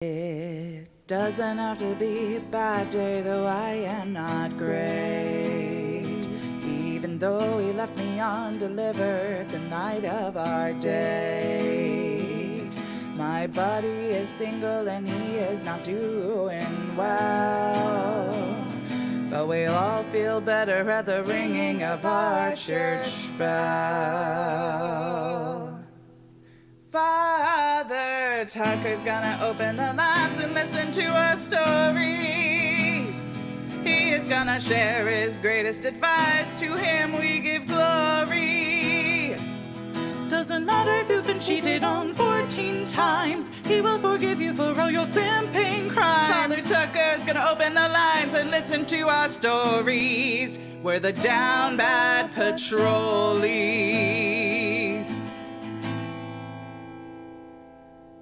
It doesn't have to be a bad day, though I am not great. Even though he left me undelivered the night of our date. My buddy is single and he is not doing well. But we'll all feel better at the ringing of our church bell. Father Tucker's gonna open the lines and listen to our stories. He is gonna share his greatest advice. To him we give glory. Doesn't matter if you've been cheated on 14 times. He will forgive you for all your sin-pain crimes. Father Tucker's gonna open the lines and listen to our stories. We're the Down Bad Patrollees.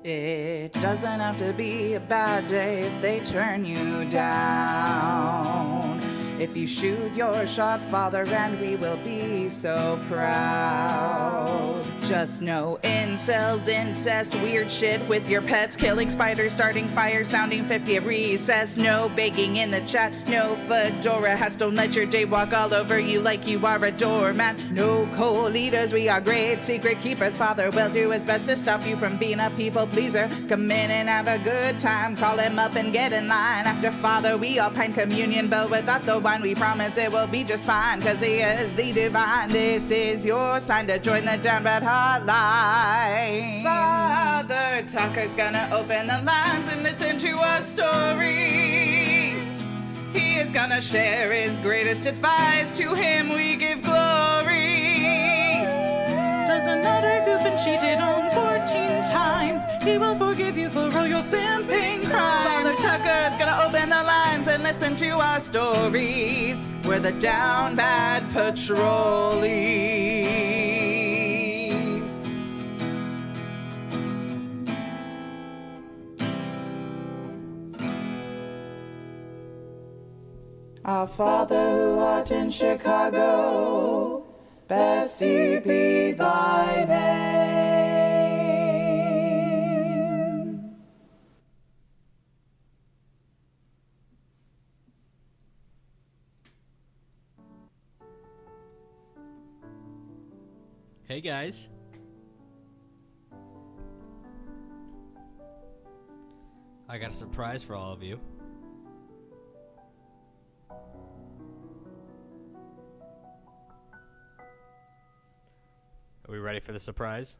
It doesn't have to be a bad day if they turn you down. If you shoot your shot, Father, and we will be so proud. Just no incels, incest, weird shit with your pets, killing spiders, starting fires, sounding 50 at recess. No begging in the chat, no fedora hats, don't let your day walk all over you like you are a doormat. No co-leaders, we are great secret keepers. Father will do his best to stop you from being a people pleaser. Come in and have a good time, call him up and get in line. After Father, we all pine communion, but without the wine, we promise it will be just fine, cause he is the divine. This is your sign to join the DownBad Hotline. Father Tucker's gonna open the lines and listen to our stories. He is gonna share his greatest advice. To him we give glory. Doesn't matter if you've been cheated on 14 times. He will forgive you for all your sin-pain crimes. Father Tucker's gonna open the lines and listen to our stories. We're the Down Bad Patrollees. Our Father who art in Chicago, bestie be thy name. Hey guys. I got a surprise for all of you. Are we ready for the surprise?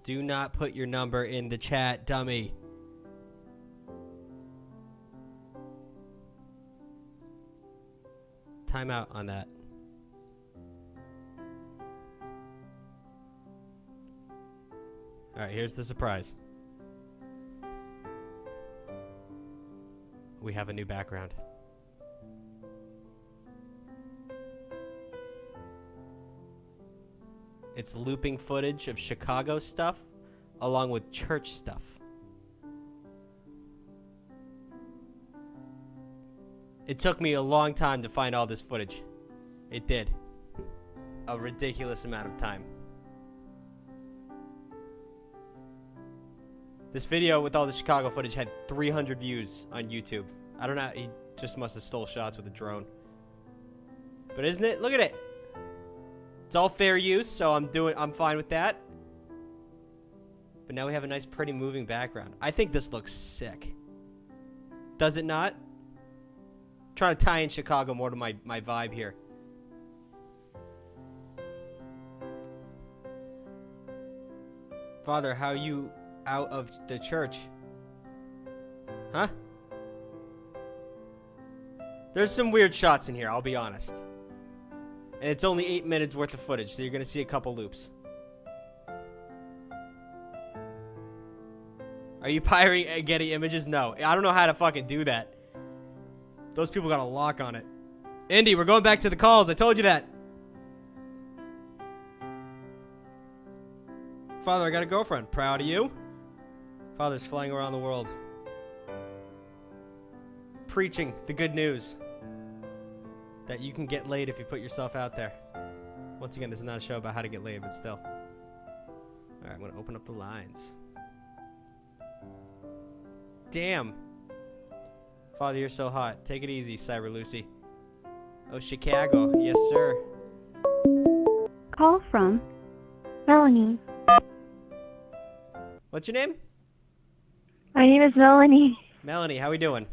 Do not put your number in the chat, dummy. Time out on that. Alright, here's the surprise. We have a new background. It's looping footage of Chicago stuff along with church stuff. It took me a long time to find all this footage. It did. A ridiculous amount of time. This video with all the Chicago footage had 300 views on YouTube. I don't know, he just must have stole shots with a drone. But isn't it? Look at it. It's all fair use, so I'm fine with that. But now we have a nice, pretty moving background. I think this looks sick. Does it not? I'm trying to tie in Chicago more to my vibe here. Father, how are you out of the church? Huh? There's some weird shots in here, I'll be honest. And it's only 8 minutes worth of footage, so you're going to see a couple loops. Are you pirating and getting images? No. I don't know how to fucking do that. Those people got a lock on it. Indy, we're going back to the calls. I told you that. Father, I got a girlfriend. Proud of you? Father's flying around the world. Preaching the good news. That you can get laid if you put yourself out there. Once again, this is not a show about how to get laid, but still. All right, I'm going to open up the lines. Damn. Father, you're so hot. Take it easy, Cyber Lucy. Oh, Chicago. Yes, sir. Call from Melanie. What's your name? My name is Melanie. Melanie, how we doing?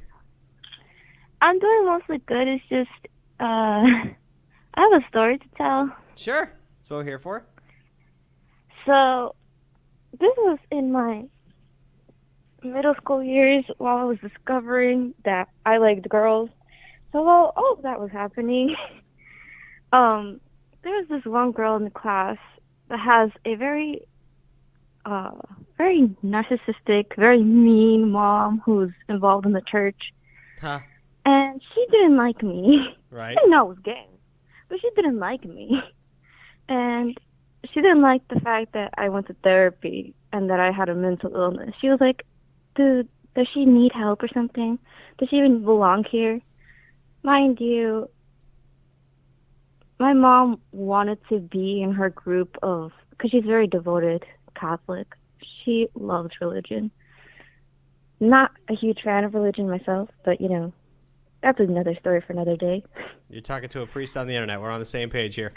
I'm doing mostly good. It's just, I have a story to tell. Sure. That's what we're here for. So, this was in my middle school years while I was discovering that I liked girls. So while all of that was happening, there was this one girl in the class that has a very narcissistic, very mean mom who's involved in the church. Huh. And she didn't like me. Right. I didn't know I was gay, but she didn't like me. And she didn't like the fact that I went to therapy and that I had a mental illness. She was like, does she need help or something? Does she even belong here? Mind you, my mom wanted to be in her group of, because she's very devoted Catholic. She loves religion. Not a huge fan of religion myself, but, you know, that's another story for another day. You're talking to a priest on the internet. We're on the same page here.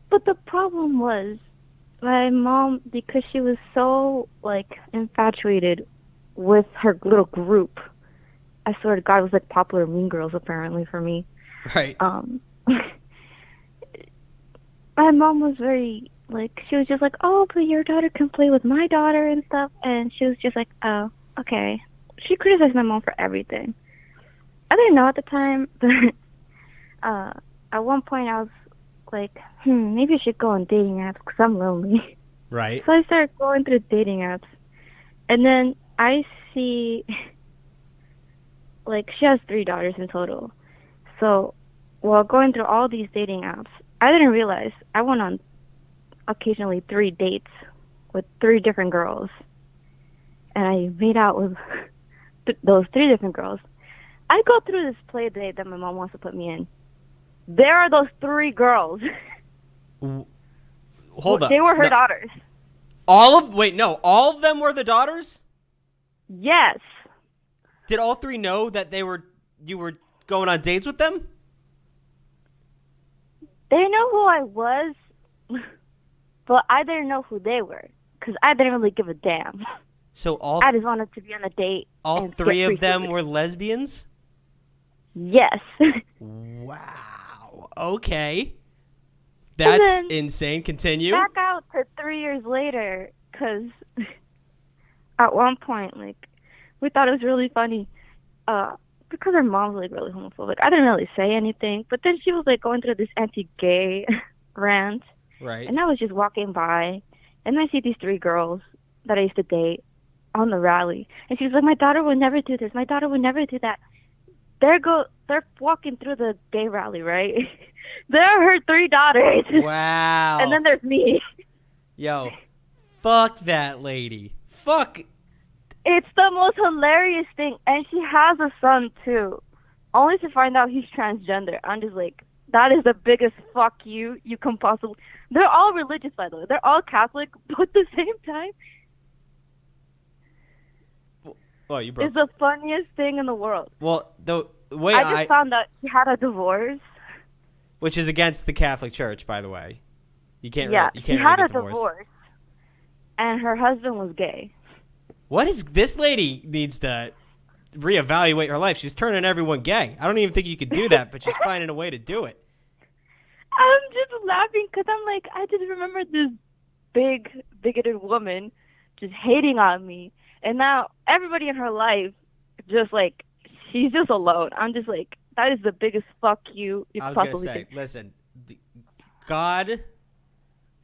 But the problem was, my mom, because she was so, like, infatuated with her little group, I swear to God, it was like popular Mean Girls, apparently, for me. Right. My mom was very, like, she was just like, oh, but your daughter can play with my daughter and stuff. And she was just like, oh, okay. She criticized my mom for everything. I didn't know at the time, but at one point I was like, maybe I should go on dating apps because I'm lonely. Right. So I started going through dating apps. And then I see, like, she has 3 daughters in total. So while going through all these dating apps, I didn't realize I went on occasionally 3 dates with 3 different girls. And I made out with those 3 different girls. I go through this play date that my mom wants to put me in. There are those 3 girls. Hold up. They were her daughters. All of them were the daughters? Yes. Did all 3 know that you were going on dates with them? They know who I was, but I didn't know who they were because I didn't really give a damn. So I just wanted to be on a date. All 3 of them were lesbians? Yes. Wow. Okay. That's insane. Continue. Back out to 3 years later, because at one point, like, we thought it was really funny, because her mom's, like, really homophobic. I didn't really say anything, but then she was, like, going through this anti-gay rant. Right. And I was just walking by, and I see these 3 girls that I used to date on the rally. And she was like, my daughter would never do this. My daughter would never do that. They're walking through the gay rally, right? There are her 3 daughters. Wow. And then there's me. Yo, fuck that lady. Fuck. It's the most hilarious thing. And she has a son, too. Only to find out he's transgender. I'm just like, that is the biggest fuck you can possibly... They're all religious, by the way. They're all Catholic, but at the same time... Oh, you broke. It's the funniest thing in the world. Well, the way I just found out she had a divorce. Which is against the Catholic Church, by the way. You can't. Yeah, You can't she really had get a divorce, and her husband was gay. What is this lady needs to reevaluate her life? She's turning everyone gay. I don't even think you could do that, but she's finding a way to do it. I'm just laughing because I'm like, I just remember this big, bigoted woman just hating on me. And now everybody in her life, just like, she's just alone. I'm just like, that is the biggest fuck you could possibly I was going to say, listen, God, if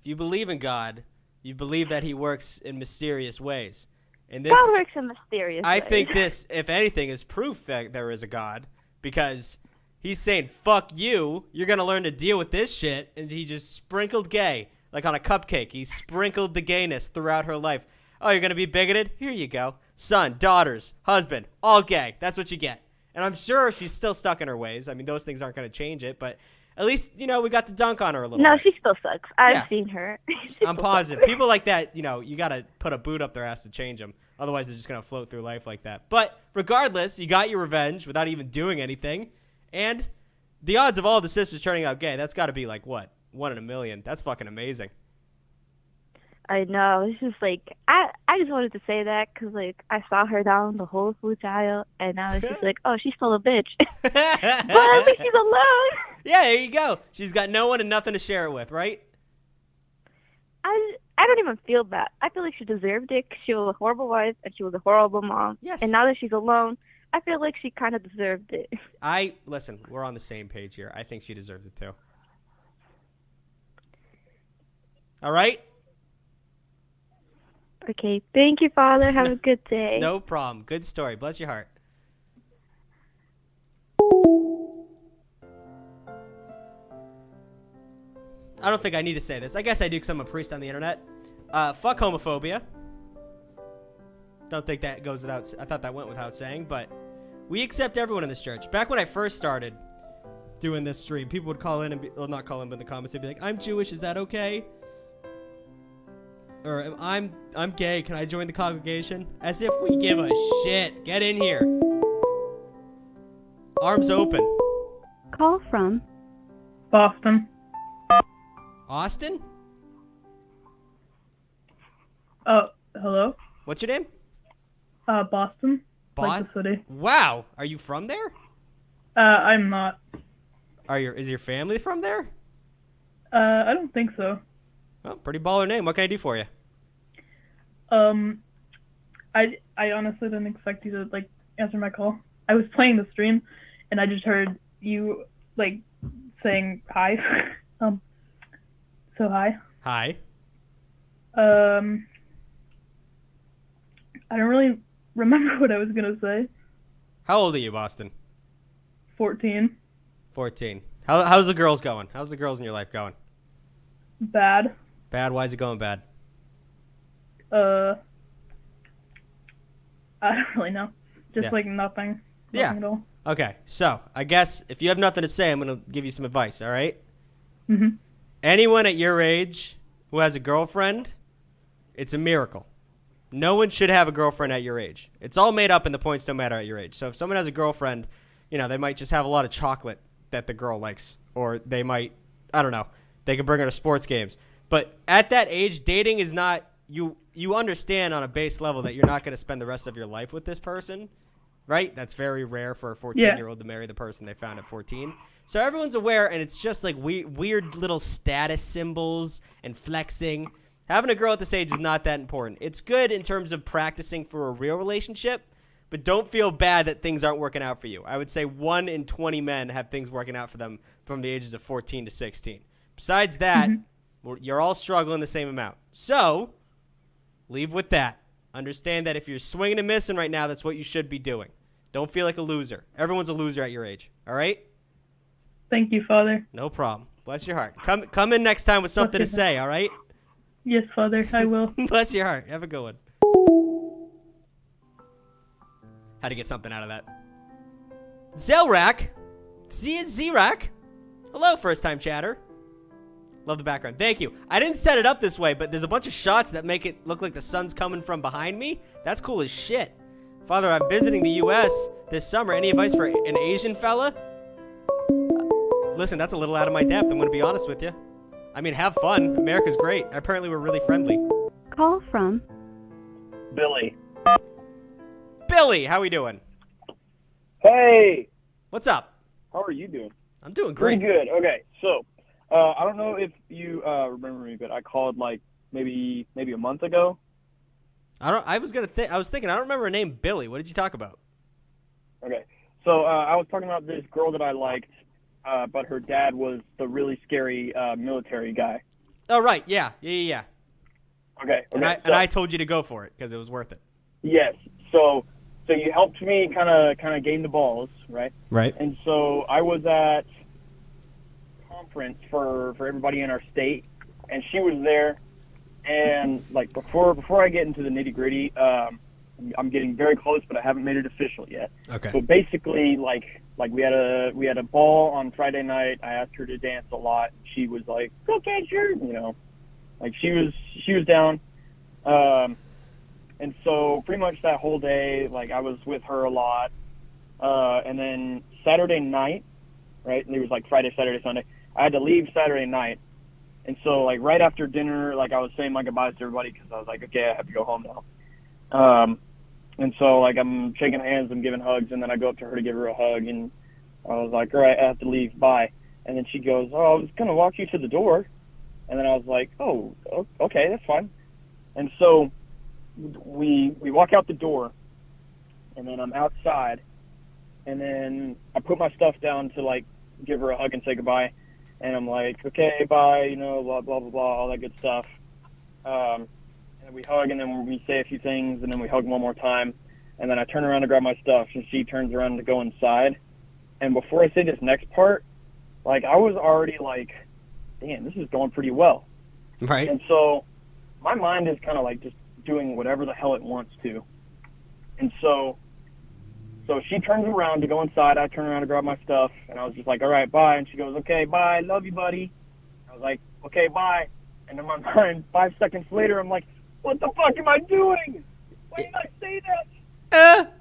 you believe in God, you believe that he works in mysterious ways. And this, God works in mysterious ways. I think this, if anything, is proof that there is a God. Because he's saying, fuck you, you're going to learn to deal with this shit. And he just sprinkled gay, like on a cupcake. He sprinkled the gayness throughout her life. Oh, you're going to be bigoted? Here you go. Son, daughters, husband, all gay. That's what you get. And I'm sure she's still stuck in her ways. I mean, those things aren't going to change it. But At least, you know, we got to dunk on her a little No, bit. she still sucks. I've Yeah. seen her. I'm positive. People like that, you know, you got to put a boot up their ass to change them. Otherwise, they're just going to float through life like that. But regardless, you got your revenge without even doing anything. And the odds of all the sisters turning out gay, that's got to be like, what, 1 in a million. That's fucking amazing. I know. It's just like I just wanted to say that because like I saw her down the whole food aisle, and now it's just like, oh, she's still a bitch. But at least she's alone. Yeah, there you go. She's got no one and nothing to share it with, right? I don't even feel bad. I feel like she deserved it 'cause she was a horrible wife and she was a horrible mom. Yes. And now that she's alone, I feel like she kind of deserved it. Listen, we're on the same page here. I think she deserves it too. All right? Okay. Thank you, Father. Have a good day. No problem. Good story. Bless your heart. I don't think I need to say this. I guess I do because I'm a priest on the internet. Fuck homophobia. Don't think that goes without... I thought that went without saying, but we accept everyone in this church. Back when I first started doing this stream, people would call in and be... Well, not call in, but in the comments, they'd be like, I'm Jewish, is that okay? Or I'm gay, can I join the congregation? As if we give a shit. Get in here. Arms open. Call from Boston. Austin? Hello? What's your name? Boston. Boston? Like the city. Wow. Are you from there? I'm not. Is your family from there? I don't think so. Oh, pretty baller name. What can I do for you? I honestly didn't expect you to, like, answer my call. I was playing the stream, and I just heard you, like, saying hi. So hi. Hi. I don't really remember what I was gonna say. How old are you, Boston? 14. 14. How's the girls going? How's the girls in your life going? Bad. Bad? Why is it going bad? I don't really know. Just, Yeah. like, nothing. Yeah. Nothing at all. Okay, so I guess if you have nothing to say, I'm going to give you some advice, all right? Mhm. Anyone at your age who has a girlfriend, it's a miracle. No one should have a girlfriend at your age. It's all made up and the points don't matter at your age. So if someone has a girlfriend, you know, they might just have a lot of chocolate that the girl likes. Or they might, I don't know, they can bring her to sports games. But at that age, dating is not, you understand on a base level that you're not going to spend the rest of your life with this person, right? That's very rare for a 14-year-old to marry the person they found at 14. So everyone's aware, and it's just like weird little status symbols and flexing. Having a girl at this age is not that important. It's good in terms of practicing for a real relationship, but don't feel bad that things aren't working out for you. I would say 1 in 20 men have things working out for them from the ages of 14 to 16. Besides that, you're all struggling the same amount. So leave with that. Understand that if you're swinging and missing right now, that's what you should be doing. Don't feel like a loser. Everyone's a loser at your age. All right? Thank you, Father. No problem. Bless your heart. Come in next time with something to say, all right? Yes, Father, I will. Bless your heart. Have a good one. Had to get something out of that. Zelrak. Zrak. Hello, first-time chatter. Love the background. Thank you. I didn't set it up this way, but there's a bunch of shots that make it look like the sun's coming from behind me. That's cool as shit. Father, I'm visiting the U.S. this summer. Any advice for an Asian fella? Listen, that's a little out of my depth. I'm going to be honest with you. I mean, have fun. America's great. Apparently, we're really friendly. Call from Billy. Billy, how we doing? Hey, What's up? how are you doing? I'm doing Pretty great. good. Okay, so I don't know if you remember me, but I called like maybe a month ago. I was thinking. I don't remember a name. Billy. What did you talk about? Okay, so I was talking about this girl that I liked, but her dad was the really scary military guy. Oh, right. Yeah. Okay. And I told you to go for it because it was worth it. Yes. So you helped me kind of gain the balls, right? Right. And so I was at a conference for everybody in our state, and she was there. And like before I get into the nitty gritty, I'm getting very close, but I haven't made it official yet. Okay. So basically, like like we had a ball on Friday night. I asked her to dance a lot. She was like, okay, sure, you know, like she was down. And so pretty much that whole day, like I was with her a lot. And then Saturday night, right? And it was like Friday, Saturday, Sunday. I had to leave Saturday night. And so like right after dinner, like I was saying my goodbyes to everybody because I was like, okay, I have to go home now. And so like I'm shaking hands, I'm giving hugs, and then I go up to her to give her a hug, and I was like, all right, I have to leave, bye. And then she goes, oh, I was gonna walk you to the door. And then I was like, oh, okay, that's fine. And so we walk out the door, and then I'm outside, and then I put my stuff down to like give her a hug and say goodbye, and I'm like, okay, bye, you know, blah blah blah blah, all that good stuff. And we hug, and then we say a few things, and then we hug one more time, and then I turn around to grab my stuff, and she turns around to go inside. And before I say this next part, like I was already like, damn, this is going pretty well. Right. And so my mind is kind of like just doing whatever the hell it wants to. And so she turns around to go inside. I turn around to grab my stuff, and I was just like, all right, bye. And she goes, okay, bye. Love you, buddy. I was like, okay, bye. And in my mind, 5 seconds later, I'm like, what the fuck am I doing? Why did I say that?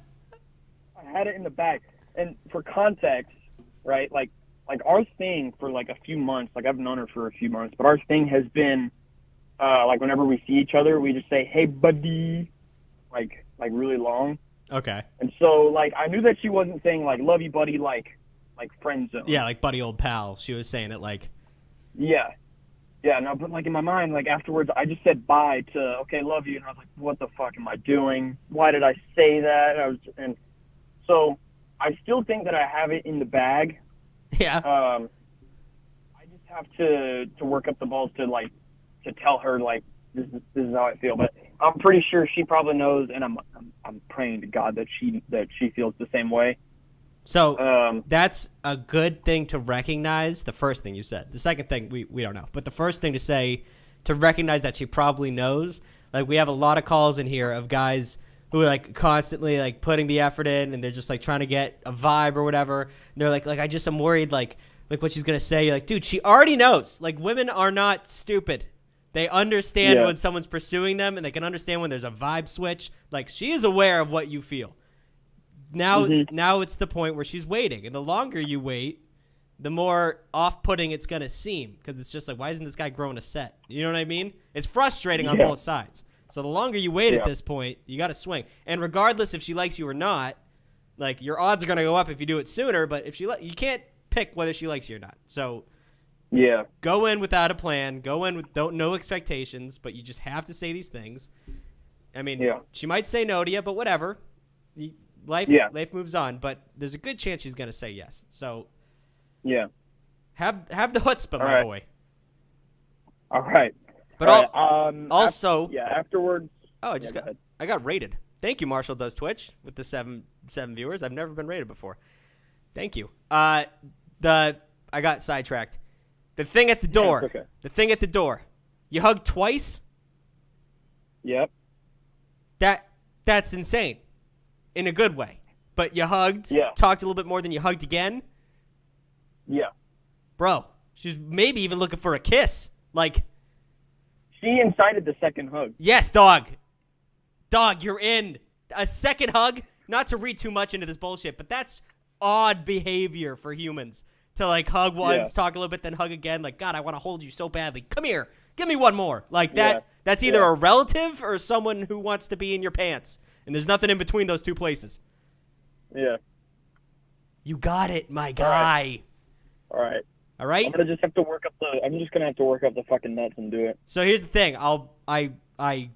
I had it in the bag. And for context, right, like our thing for like a few months, like I've known her for a few months, but our thing has been, like whenever we see each other, we just say, hey, buddy, like really long. Okay. And so, like, I knew that she wasn't saying, like, love you, buddy, like friend zone. Yeah, like buddy old pal. She was saying it like. Yeah. Yeah, no, but, like, in my mind, like, afterwards, I just said bye to, okay, love you. And I was like, what the fuck am I doing? Why did I say that? And so I still think that I have it in the bag. Yeah. I just have to work up the balls to, like, to tell her, like, this is how I feel. But I'm pretty sure she probably knows, and I'm praying to God that she feels the same way. So that's a good thing to recognize, the first thing you said. The second thing, we don't know. But the first thing to say, to recognize that she probably knows, like we have a lot of calls in here of guys who are like constantly like putting the effort in, and they're just like trying to get a vibe or whatever. And they're like I'm worried like what she's going to say. You're like, dude, she already knows. Like women are not stupid. They understand when someone's pursuing them, and they can understand when there's a vibe switch. Like she is aware of what you feel. Now it's the point where she's waiting, and the longer you wait, the more off-putting it's gonna seem, because it's just like, why isn't this guy growing a set? You know what I mean? It's frustrating on both sides. So the longer you wait at this point, you got to swing. And regardless if she likes you or not, like your odds are gonna go up if you do it sooner. But if you can't pick whether she likes you or not. So go in without a plan. Go in with no expectations, but you just have to say these things. I mean, she might say no to you, but whatever. Life moves on, but there's a good chance she's gonna say yes. So, have the chutzpah, my boy. All right. But also, afterwards. Oh, I got rated. Thank you, Marshall Does Twitch with the seven viewers. I've never been rated before. Thank you. I got sidetracked. The thing at the door. Okay. The thing at the door. You hugged twice? Yep. That's insane. In a good way. But you hugged, talked a little bit more than you hugged again? Yeah. Bro, she's maybe even looking for a kiss. Like, she incited the second hug. Yes, dog. Dog, you're in. A second hug? Not to read too much into this bullshit, but that's odd behavior for humans. To, like, hug once, talk a little bit, then hug again. Like, God, I want to hold you so badly. Come here. Give me one more. Like, that's either a relative or someone who wants to be in your pants. And there's nothing in between those two places. Yeah. You got it, my guy. All right. All right? I'm just gonna have to work up the fucking nuts and do it. So here's the thing. I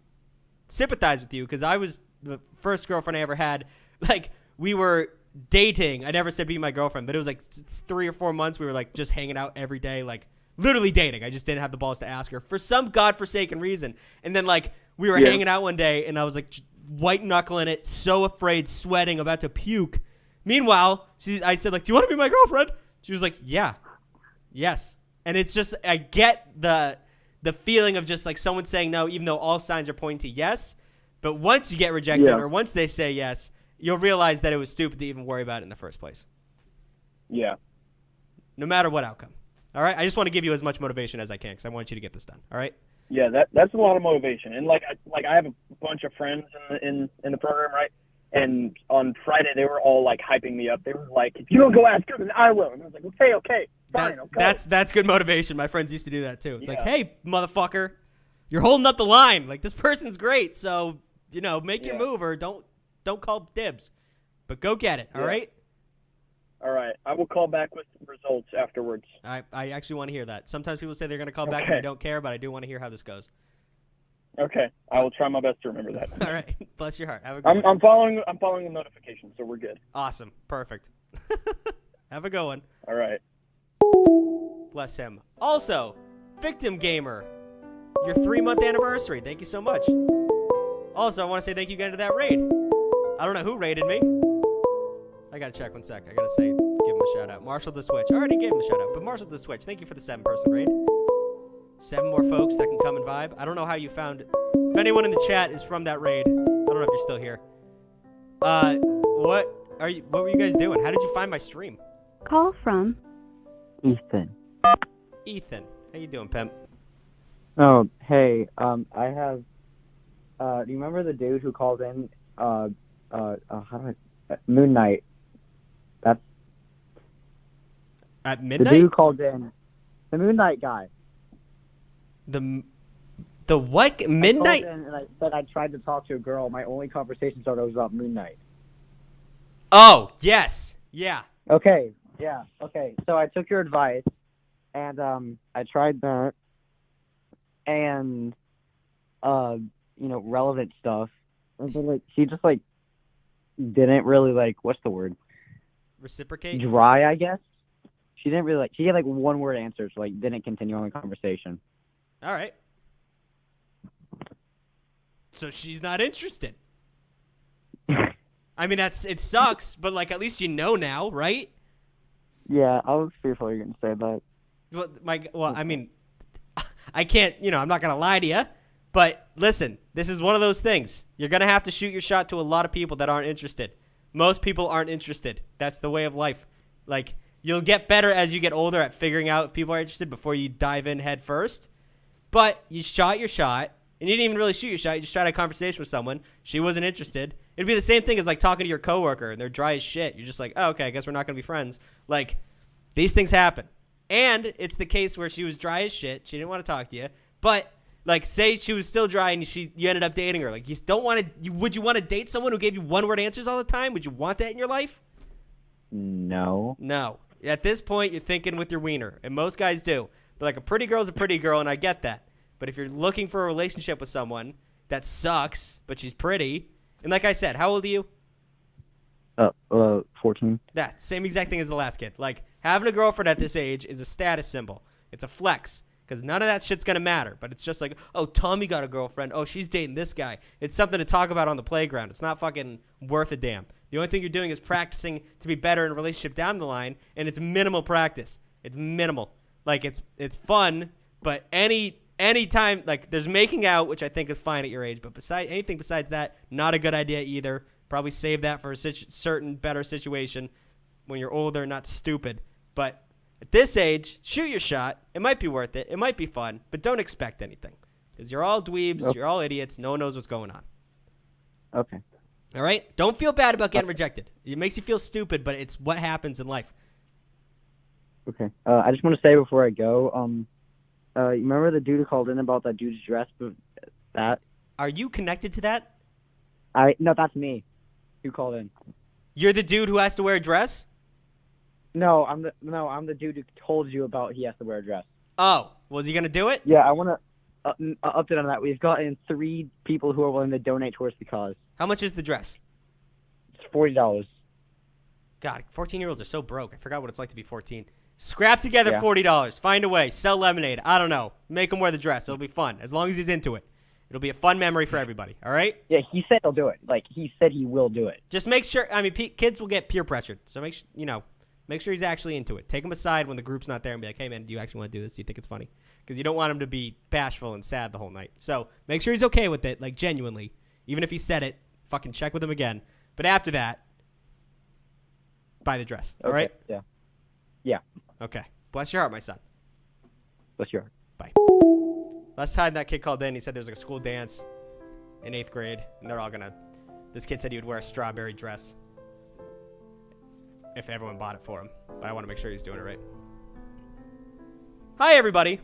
sympathize with you because I was the first girlfriend I ever had. Like, we were dating. I never said be my girlfriend, but it was like 3 or 4 months. We were like just hanging out every day, like literally dating. I just didn't have the balls to ask her for some godforsaken reason. And then like we were hanging out one day, and I was like white knuckling it, so afraid, sweating, about to puke. Meanwhile, I said like, "Do you want to be my girlfriend?" She was like, "Yeah, yes." And it's just, I get the feeling of just like someone saying no, even though all signs are pointing to yes. But once you get rejected or once they say yes, you'll realize that it was stupid to even worry about it in the first place. Yeah. No matter what outcome. All right? I just want to give you as much motivation as I can because I want you to get this done. All right? Yeah, that's a lot of motivation. And I have a bunch of friends in the program, right? And on Friday they were all like hyping me up. They were like, "If you don't go ask her, then I will." And I was like, "Okay, fine, I'll go." That's good motivation. My friends used to do that too. It's like, Yeah. "Hey, motherfucker, you're holding up the line. Like, this person's great, so make your Yeah. move or don't call dibs, but go get it. All Yeah. right? All right, I will call back with results afterwards. I actually want to hear that. Sometimes people say they're going to call back and Okay. they don't care, but I do want to hear how this goes. Okay, I will try my best to remember that. All right. Bless your heart. Have a good one. I'm following the notifications, so we're good. Awesome. Perfect. Have a good one. All right. Bless him. Also, Victim Gamer, your 3-month anniversary. Thank you so much. Also, I want to say thank you again to that raid. I don't know who raided me. I got to check 1 sec. I got to give him a shout out. Marshall the Switch. I already gave him a shout out, but Marshall the Switch, thank you for the 7-person raid. 7 more folks that can come and vibe. I don't know how you found it. If anyone in the chat is from that raid, I don't know if you're still here. What were you guys doing? How did you find my stream? Call from Ethan. Ethan. How you doing, pimp? Oh, hey, I have, do you remember the dude who called in, Moon Knight? That's At the midnight? dude who called in, the Moon Knight guy. The what? Midnight? I called in and I said I tried to talk to a girl. My only conversation started was about Moon Knight. Oh, yes. Yeah. Okay, yeah, okay. So I took your advice, and I tried that, and relevant stuff. And then, she just didn't really what's the word? Reciprocate? Dry, I guess. She didn't really she had one word answers, so didn't continue on the conversation. All right. So she's not interested. I mean, it sucks, but at least you know now, right? Yeah, I was fearful you were gonna say that. I mean, I can't, I'm not gonna lie to you, but listen, this is one of those things. You're gonna have to shoot your shot to a lot of people that aren't interested. Most people aren't interested. That's the way of life. You'll get better as you get older at figuring out if people are interested before you dive in head first. But you shot your shot, and you didn't even really shoot your shot. You just tried a conversation with someone. She wasn't interested. It'd be the same thing as talking to your coworker, and they're dry as shit. You're just like, oh, okay, I guess we're not gonna be friends. These things happen. And it's the case where she was dry as shit. She didn't want to talk to you. But say she was still dry and you ended up dating her. You don't want to. Would you want to date someone who gave you one-word answers all the time? Would you want that in your life? No. No. At this point, you're thinking with your wiener, and most guys do. But a pretty girl's a pretty girl, and I get that. But if you're looking for a relationship with someone that sucks, but she's pretty, and like I said, how old are you? 14. That same exact thing as the last kid. Having a girlfriend at this age is a status symbol. It's a flex because none of that shit's gonna matter. But it's just oh, Tommy got a girlfriend. Oh, she's dating this guy. It's something to talk about on the playground. It's not fucking worth a damn. The only thing you're doing is practicing to be better in a relationship down the line, and it's minimal practice. It's minimal. It's fun, but any time there's making out, which I think is fine at your age, but anything besides that, not a good idea either. Probably save that for a certain better situation when you're older, not stupid. But at this age, shoot your shot. It might be worth it. It might be fun, but don't expect anything because you're all dweebs. Okay. You're all idiots. No one knows what's going on. Okay. All right? Don't feel bad about getting rejected. It makes you feel stupid, but it's what happens in life. Okay. I just want to say before I go, you remember the dude who called in about that dude's dress? That? Are you connected to that? No, that's me. Who called in? You're the dude who has to wear a dress? No, I'm the dude who told you about he has to wear a dress. Oh, was he going to do it? Yeah, I want to update on that. We've gotten 3 people who are willing to donate towards the cause. How much is the dress? It's $40. God, 14-year-olds are so broke. I forgot what it's like to be 14. Scrap together Yeah. $40. Find a way. Sell lemonade. I don't know. Make him wear the dress. It'll be fun. As long as he's into it. It'll be a fun memory for everybody. All right? Yeah, he said he'll do it. He said he will do it. Just make sure. I mean, kids will get peer pressured. So make sure he's actually into it. Take him aside when the group's not there and be like, hey, man, do you actually want to do this? Do you think it's funny? Because you don't want him to be bashful and sad the whole night. So make sure he's okay with it, genuinely. Even if he said it, fucking check with him again. But after that, buy the dress. All right? Yeah. Yeah. Okay. Bless your heart, my son. Bless your heart. Bye. Last time that kid called in, he said there was like a school dance in 8th grade, and they're all gonna. This kid said he would wear a strawberry dress if everyone bought it for him. But I want to make sure he's doing it right. Hi, everybody.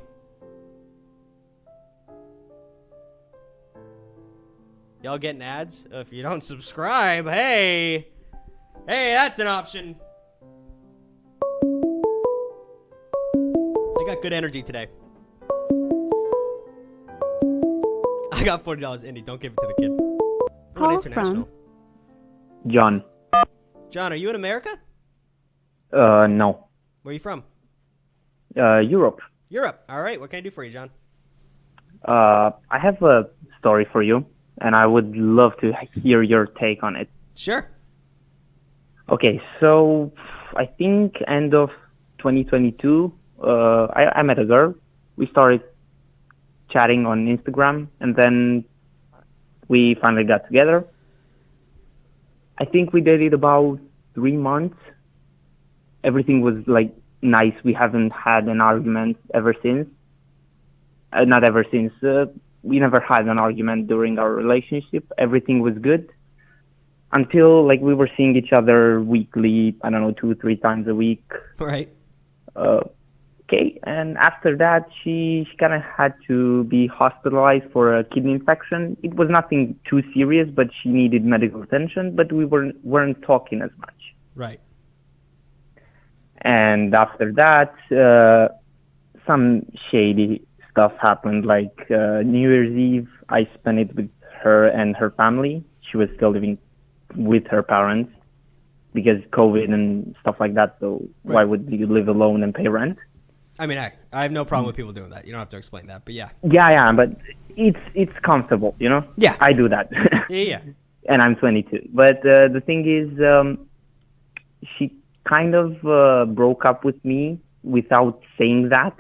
Y'all getting ads? If you don't subscribe, hey, that's an option. I got good energy today. I got $40, Indy. Don't give it to the kid. We're Call international. John. John, are you in America? No. Where are you from? Europe. Europe. All right. What can I do for you, John? I have a story for you, and I would love to hear your take on it. Sure. Okay, so I think end of 2022, I met a girl. We started chatting on Instagram, and then we finally got together. I think we dated about 3 months. Everything was like nice. We haven't had an argument ever since. Not ever since. We never had an argument during our relationship. Everything was good until like we were seeing each other weekly. I don't know, 2-3 times a week. Right. Okay, and after that, she kind of had to be hospitalized for a kidney infection. It was nothing too serious, but she needed medical attention. But we weren't talking as much. Right. And after that, some shady stuff happened. Like New Year's Eve, I spent it with her and her family. She was still living with her parents because COVID and stuff like that. So why would you live alone and pay rent? I mean, I have no problem with people doing that. You don't have to explain that, but yeah. Yeah, but it's comfortable, you know? Yeah. I do that. Yeah. And I'm 22. But the thing is, she kind of broke up with me without saying that.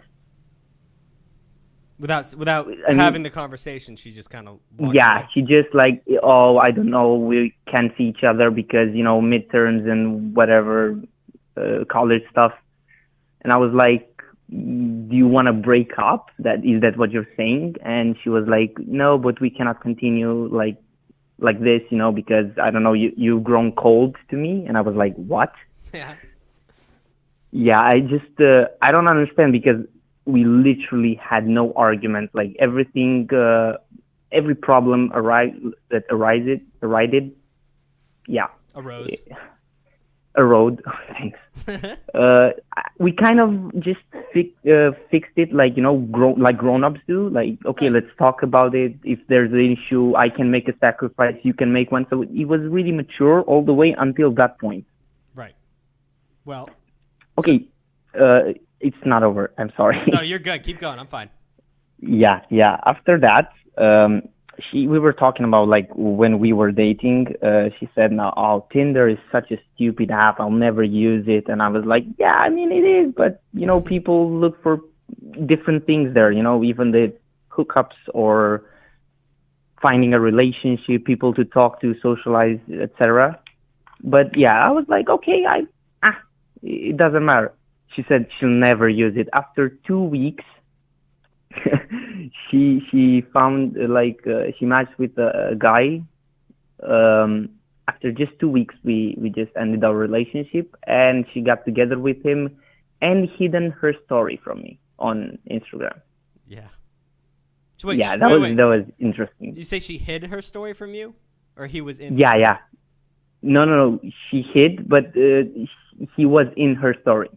Without I mean, having the conversation, she just kind of yeah, she just like, oh, I don't know, we can't see each other because, you know, midterms and whatever, college stuff. And I was like, do you want to break up? Is that what you're saying? And she was like, no, but we cannot continue like this, you know, because I don't know, you've grown cold to me. And I was like, what? Yeah. Yeah, I just I don't understand because we literally had no argument. Like everything, every problem arose. Yeah. Erode. Thanks. We kind of just fixed it, like, you know, grown-ups do. Like, okay, let's talk about it. If there's an issue, I can make a sacrifice. You can make one. So it was really mature all the way until that point. Right. Well. Okay. It's not over. I'm sorry. No, you're good. Keep going. I'm fine. Yeah. After that, we were talking about like when we were dating. She said, "No, oh, Tinder is such a stupid app. I'll never use it." And I was like, "Yeah, I mean it is, but you know, people look for different things there. You know, even the hookups or finding a relationship, people to talk to, socialize, etc." But yeah, I was like, "Okay, it doesn't matter." She said she'll never use it. After 2 weeks, she found she matched with a guy. After just 2 weeks, we just ended our relationship, and she got together with him, and hidden her story from me on Instagram. Yeah. So wait, yeah, that was interesting. You say she hid her story from you, or he was in? Yeah. No. She hid, but he was in her story.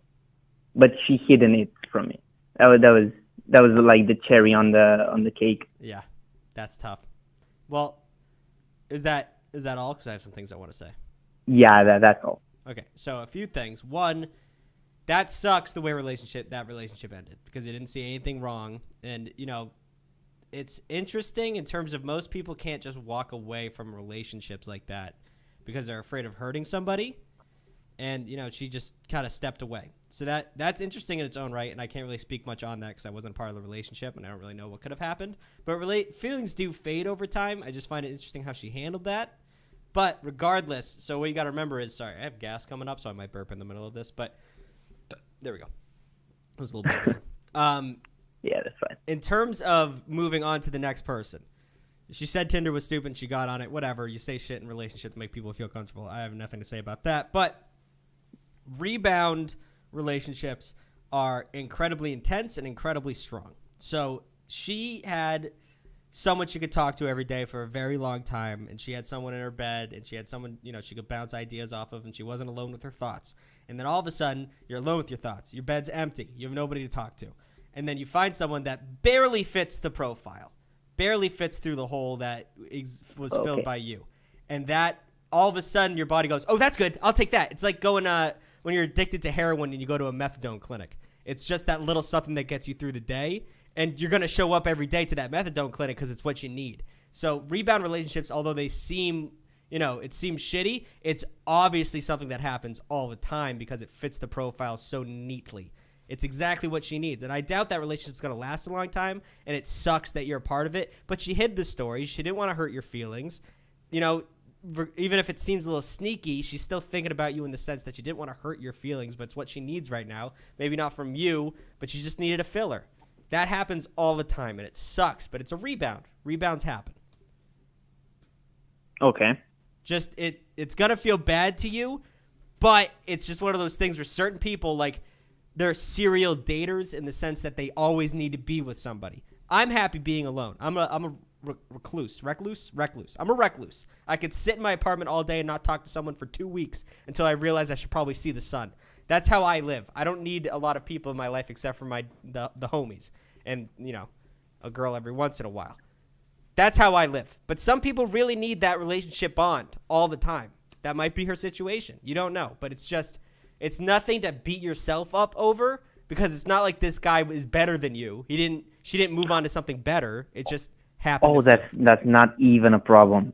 But she hidden it from me. That was like the cherry on the cake. Yeah, that's tough. Well, is that all? Because I have some things I want to say. Yeah, that's all. Okay, so a few things. One, that sucks the way that relationship ended because you didn't see anything wrong, and you know, it's interesting in terms of most people can't just walk away from relationships like that because they're afraid of hurting somebody. And, you know, she just kind of stepped away. So that's interesting in its own right, and I can't really speak much on that because I wasn't part of the relationship, and I don't really know what could have happened. But feelings do fade over time. I just find it interesting how she handled that. But regardless, so what you got to remember is, sorry, I have gas coming up, so I might burp in the middle of this. But There we go. It was a little bit. Yeah, that's fine. In terms of moving on to the next person, she said Tinder was stupid and she got on it. Whatever. You say shit in relationships to make people feel comfortable. I have nothing to say about that. But rebound relationships are incredibly intense and incredibly strong. So she had someone she could talk to every day for a very long time, and she had someone in her bed, and she had someone, she could bounce ideas off of, and she wasn't alone with her thoughts. And then all of a sudden, you're alone with your thoughts. Your bed's empty. You have nobody to talk to. And then you find someone that barely fits the profile, barely fits through the hole that was filled by you. And that, all of a sudden, your body goes, oh, that's good. I'll take that. It's like going when you're addicted to heroin and you go to a methadone clinic. It's just that little something that gets you through the day. And you're going to show up every day to that methadone clinic because it's what you need. So rebound relationships, although they seem, it seems shitty, it's obviously something that happens all the time because it fits the profile so neatly. It's exactly what she needs. And I doubt that relationship's going to last a long time, and it sucks that you're a part of it. But she hid the story. She didn't want to hurt your feelings. Even if it seems a little sneaky, she's still thinking about you in the sense that she didn't want to hurt your feelings, but it's what she needs right now. Maybe not from you, but she just needed a filler. That happens all the time, and it sucks, but it's a rebound. Rebounds happen. Okay. Just it's going to feel bad to you, but it's just one of those things where certain people, like, they're serial daters in the sense that they always need to be with somebody. I'm happy being alone. I'm a recluse. I'm a recluse. I could sit in my apartment all day and not talk to someone for 2 weeks until I realize I should probably see the sun. That's how I live. I don't need a lot of people in my life except for the homies and, a girl every once in a while. That's how I live. But some people really need that relationship bond all the time. That might be her situation. You don't know. But it's nothing to beat yourself up over because it's not like this guy is better than you. She didn't move on to something better. It just happened. Oh, that's not even a problem.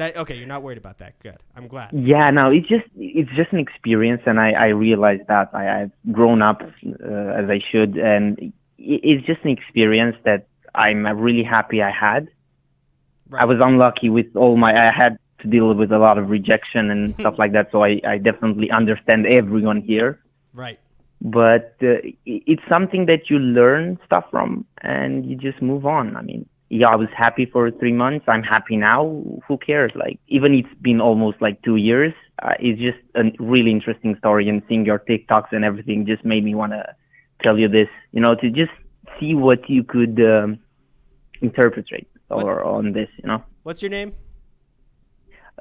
Okay, you're not worried about that. Good. I'm glad. Yeah, no, it's just an experience, and I realized that I've grown up as I should, and it's just an experience that I'm really happy I had. Right. I was unlucky with I had to deal with a lot of rejection and stuff like that, so I definitely understand everyone here. Right. But it's something that you learn stuff from, and you just move on. I mean, yeah, I was happy for 3 months. I'm happy now. Who cares? Like, even it's been almost like 2 years. It's just a really interesting story, and seeing your TikToks and everything just made me want to tell you this, to just see what you could interpret on this, What's your name?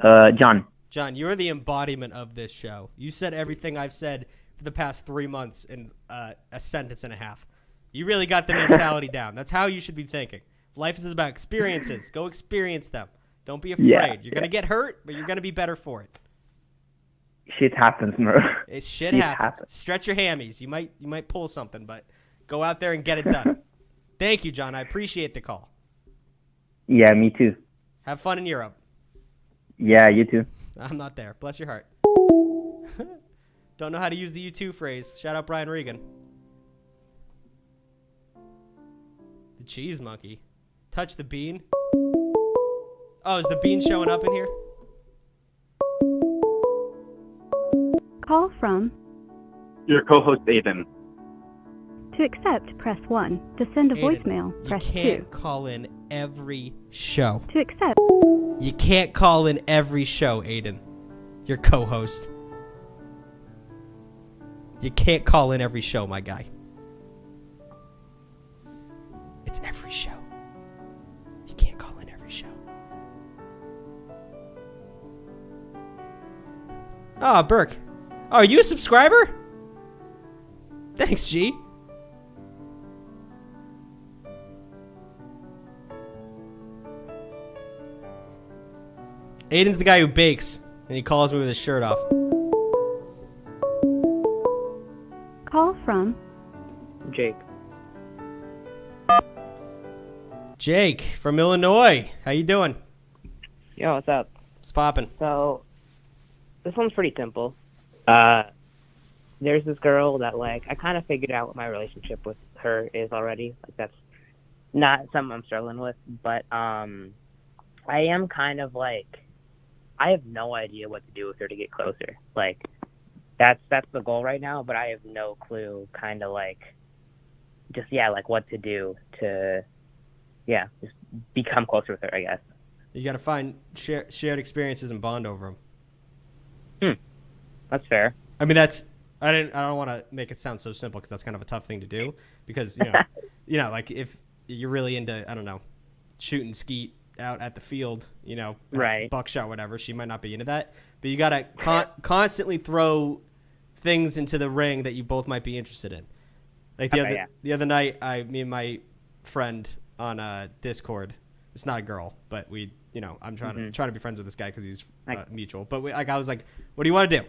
John. John, you're the embodiment of this show. You said everything I've said for the past 3 months in a sentence and a half. You really got the mentality down. That's how you should be thinking. Life is about experiences. Go experience them. Don't be afraid. Yeah, you're going to get hurt, but you're going to be better for it. Shit happens, bro. Shit happens. Stretch your hammies. You might pull something, but go out there and get it done. Thank you, John. I appreciate the call. Yeah, me too. Have fun in Europe. Yeah, you too. I'm not there. Bless your heart. Don't know how to use the you too phrase. Shout out Brian Regan. The cheese monkey. Touch the bean. Oh, is the bean showing up in here? Call from. Your co-host, Aiden. To accept, press 1. To send a Aiden, voicemail, press 2. You can't call in every show. To accept. You can't call in every show, Aiden. Your co-host. You can't call in every show, my guy. It's every show. You can't call in every show. Oh, Burke. Oh, are you a subscriber? Thanks, G. Aiden's the guy who bakes, and he calls me with his shirt off. Call from. Jake. Jake from Illinois. How you doing? Yo, what's up? What's poppin'? So, this one's pretty simple. There's this girl that, I kind of figured out what my relationship with her is already. That's not something I'm struggling with, but I am kind of I have no idea what to do with her to get closer. that's the goal right now. But I have no clue, kind of like, just like what to do to, just become closer with her, I guess. You got to find shared experiences and bond over them. That's fair. I mean, I don't want to make it sound so simple because that's kind of a tough thing to do because, like if you're really into, I don't know, shooting skeet out at the field, right, buckshot, whatever, she might not be into that. But you got to constantly throw things into the ring that you both might be interested in. Like the other night, me and my friend on Discord, it's not a girl, but I'm trying to be friends with this guy because he's mutual. But I was like, what do you want to do?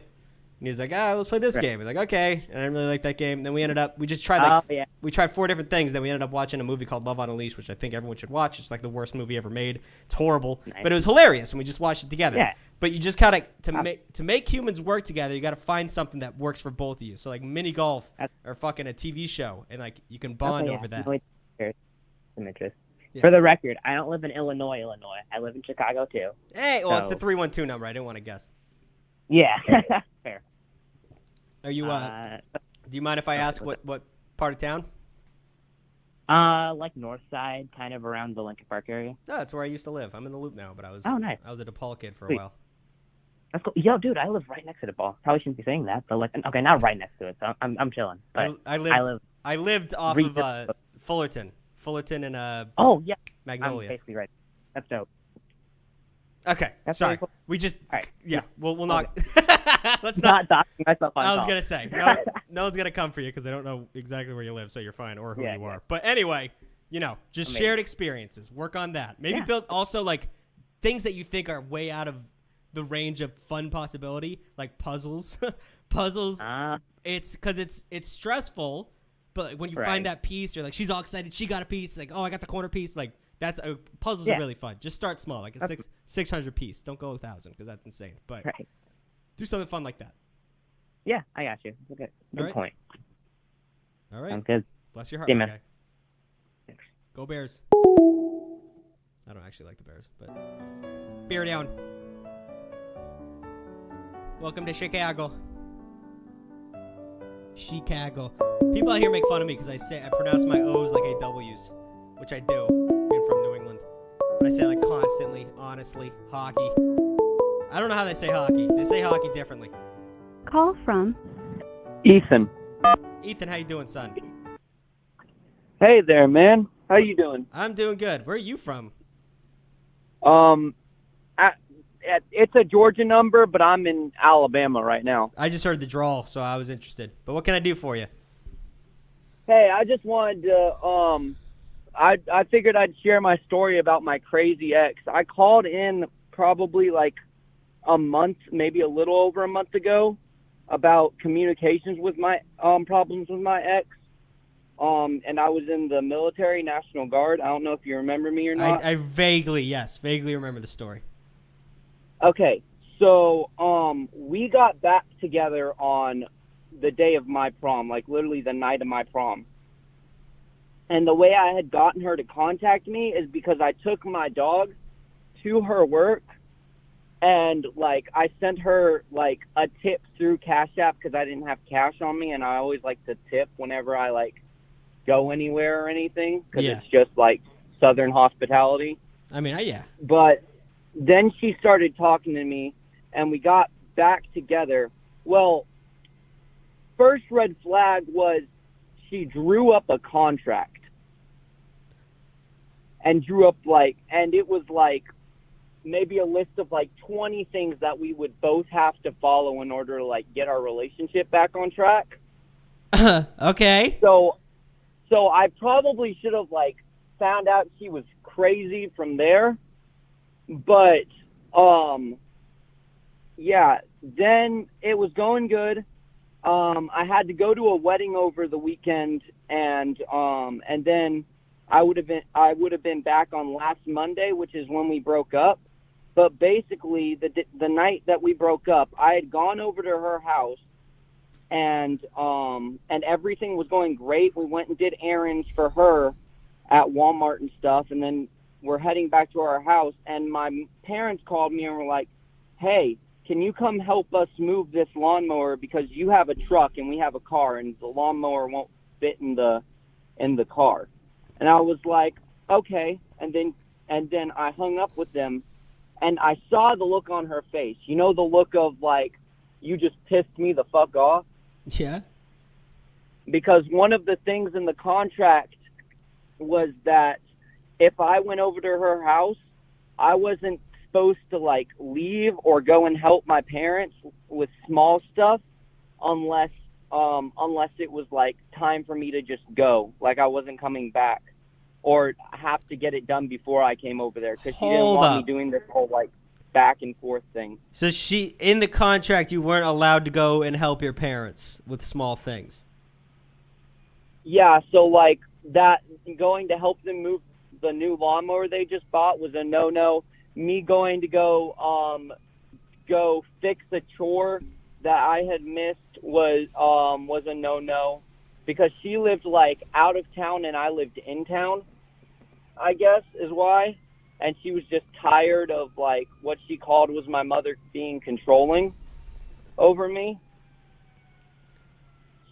And he was like, let's play this game. I was like, okay. And I didn't really like that game. And then we just tried we tried 4 different things. Then we ended up watching a movie called Love on a Leash, which I think everyone should watch. It's like the worst movie ever made. It's horrible, but it was hilarious, and we just watched it together. Yeah. But you just gotta to make humans work together. You got to find something that works for both of you. So like mini golf or fucking a TV show, and like you can bond over that. Some interest. Yeah. For the record, I don't live in Illinois. I live in Chicago too. Hey, it's a 312 number. I didn't want to guess. Yeah, fair. Are you? Do you mind if I ask what part of town? Like north side, kind of around the Lincoln Park area. No, that's where I used to live. I'm in the Loop now, but I was. Oh, nice. I was a DePaul kid for a while. That's cool. Yo, dude, I live right next to DePaul. Probably shouldn't be saying that, but okay, not right next to it. So I'm chilling. But I lived off of Fullerton and Magnolia. I'm basically right. That's dope. Okay, that's sorry. Cool. We just we'll not. Let's not doxing myself on I was gonna say no one's gonna come for you because they don't know exactly where you live, so you're fine, or who you are. But anyway, just amazing. Shared experiences. Work on that. Maybe build also like things that you think are way out of the range of fun possibility, like puzzles. Puzzles. It's because it's stressful, but like, when you find that piece, you're like, she's all excited. She got a piece. Like, oh, I got the corner piece. Like. Puzzles are really fun. Just start small, like a 600 piece. Don't go 1,000 because that's insane. But do something fun like that. Yeah, I got you. Good point. All right. Sounds good. Bless your heart, my guy. Thanks. Go Bears. I don't actually like the Bears, but bear down. Welcome to Chicago. Chicago. People out here make fun of me because I pronounce my O's like AW's, which I do. From New England. But I say like constantly, honestly, hockey. I don't know how they say hockey. They say hockey differently. Call from Ethan. Ethan, how you doing, son? Hey there, man. How you doing? I'm doing good. Where are you from? It's a Georgia number, but I'm in Alabama right now. I just heard the drawl, so I was interested. But what can I do for you? Hey, I just wanted to I figured I'd share my story about my crazy ex. I called in probably like a month, maybe a little over a month ago, about communications with my problems with my ex. And I was in the military, National Guard. I don't know if you remember me or not. I vaguely remember the story. Okay, so we got back together on the day of my prom, like literally the night of my prom. And the way I had gotten her to contact me is because I took my dog to her work and, like, I sent her, like, a tip through Cash App because I didn't have cash on me, and I always like to tip whenever I, like, go anywhere or anything because it's just, like, Southern hospitality. I mean, But then she started talking to me, and we got back together. Well, first red flag was she drew up a contract and it was like maybe a list of like 20 things that we would both have to follow in order to like get our relationship back on track. Okay. So I probably should have like found out she was crazy from there. But then it was going good. I had to go to a wedding over the weekend, and then I would have been back on last Monday, which is when we broke up. But basically, the night that we broke up, I had gone over to her house, and everything was going great. We went and did errands for her at Walmart and stuff, and then we're heading back to our house. And my parents called me and were like, "Hey, can you come help us move this lawnmower because you have a truck and we have a car and the lawnmower won't fit in the car. And I was like, okay. And then I hung up with them, and I saw the look on her face. You know, the look of like, you just pissed me the fuck off? Yeah. Because one of the things in the contract was that if I went over to her house, I wasn't supposed to like leave or go and help my parents with small stuff unless it was like time for me to just go, like I wasn't coming back, or have to get it done before I came over there, because she didn't want me doing this whole like back and forth thing. So in the contract, you weren't allowed to go and help your parents with small things. Yeah, so like that, going to help them move the new lawnmower they just bought was a no-no. Me going to go fix a chore that I had missed was a no-no, because she lived like out of town and I lived in town, I guess is why. And she was just tired of like what she called was my mother being controlling over me.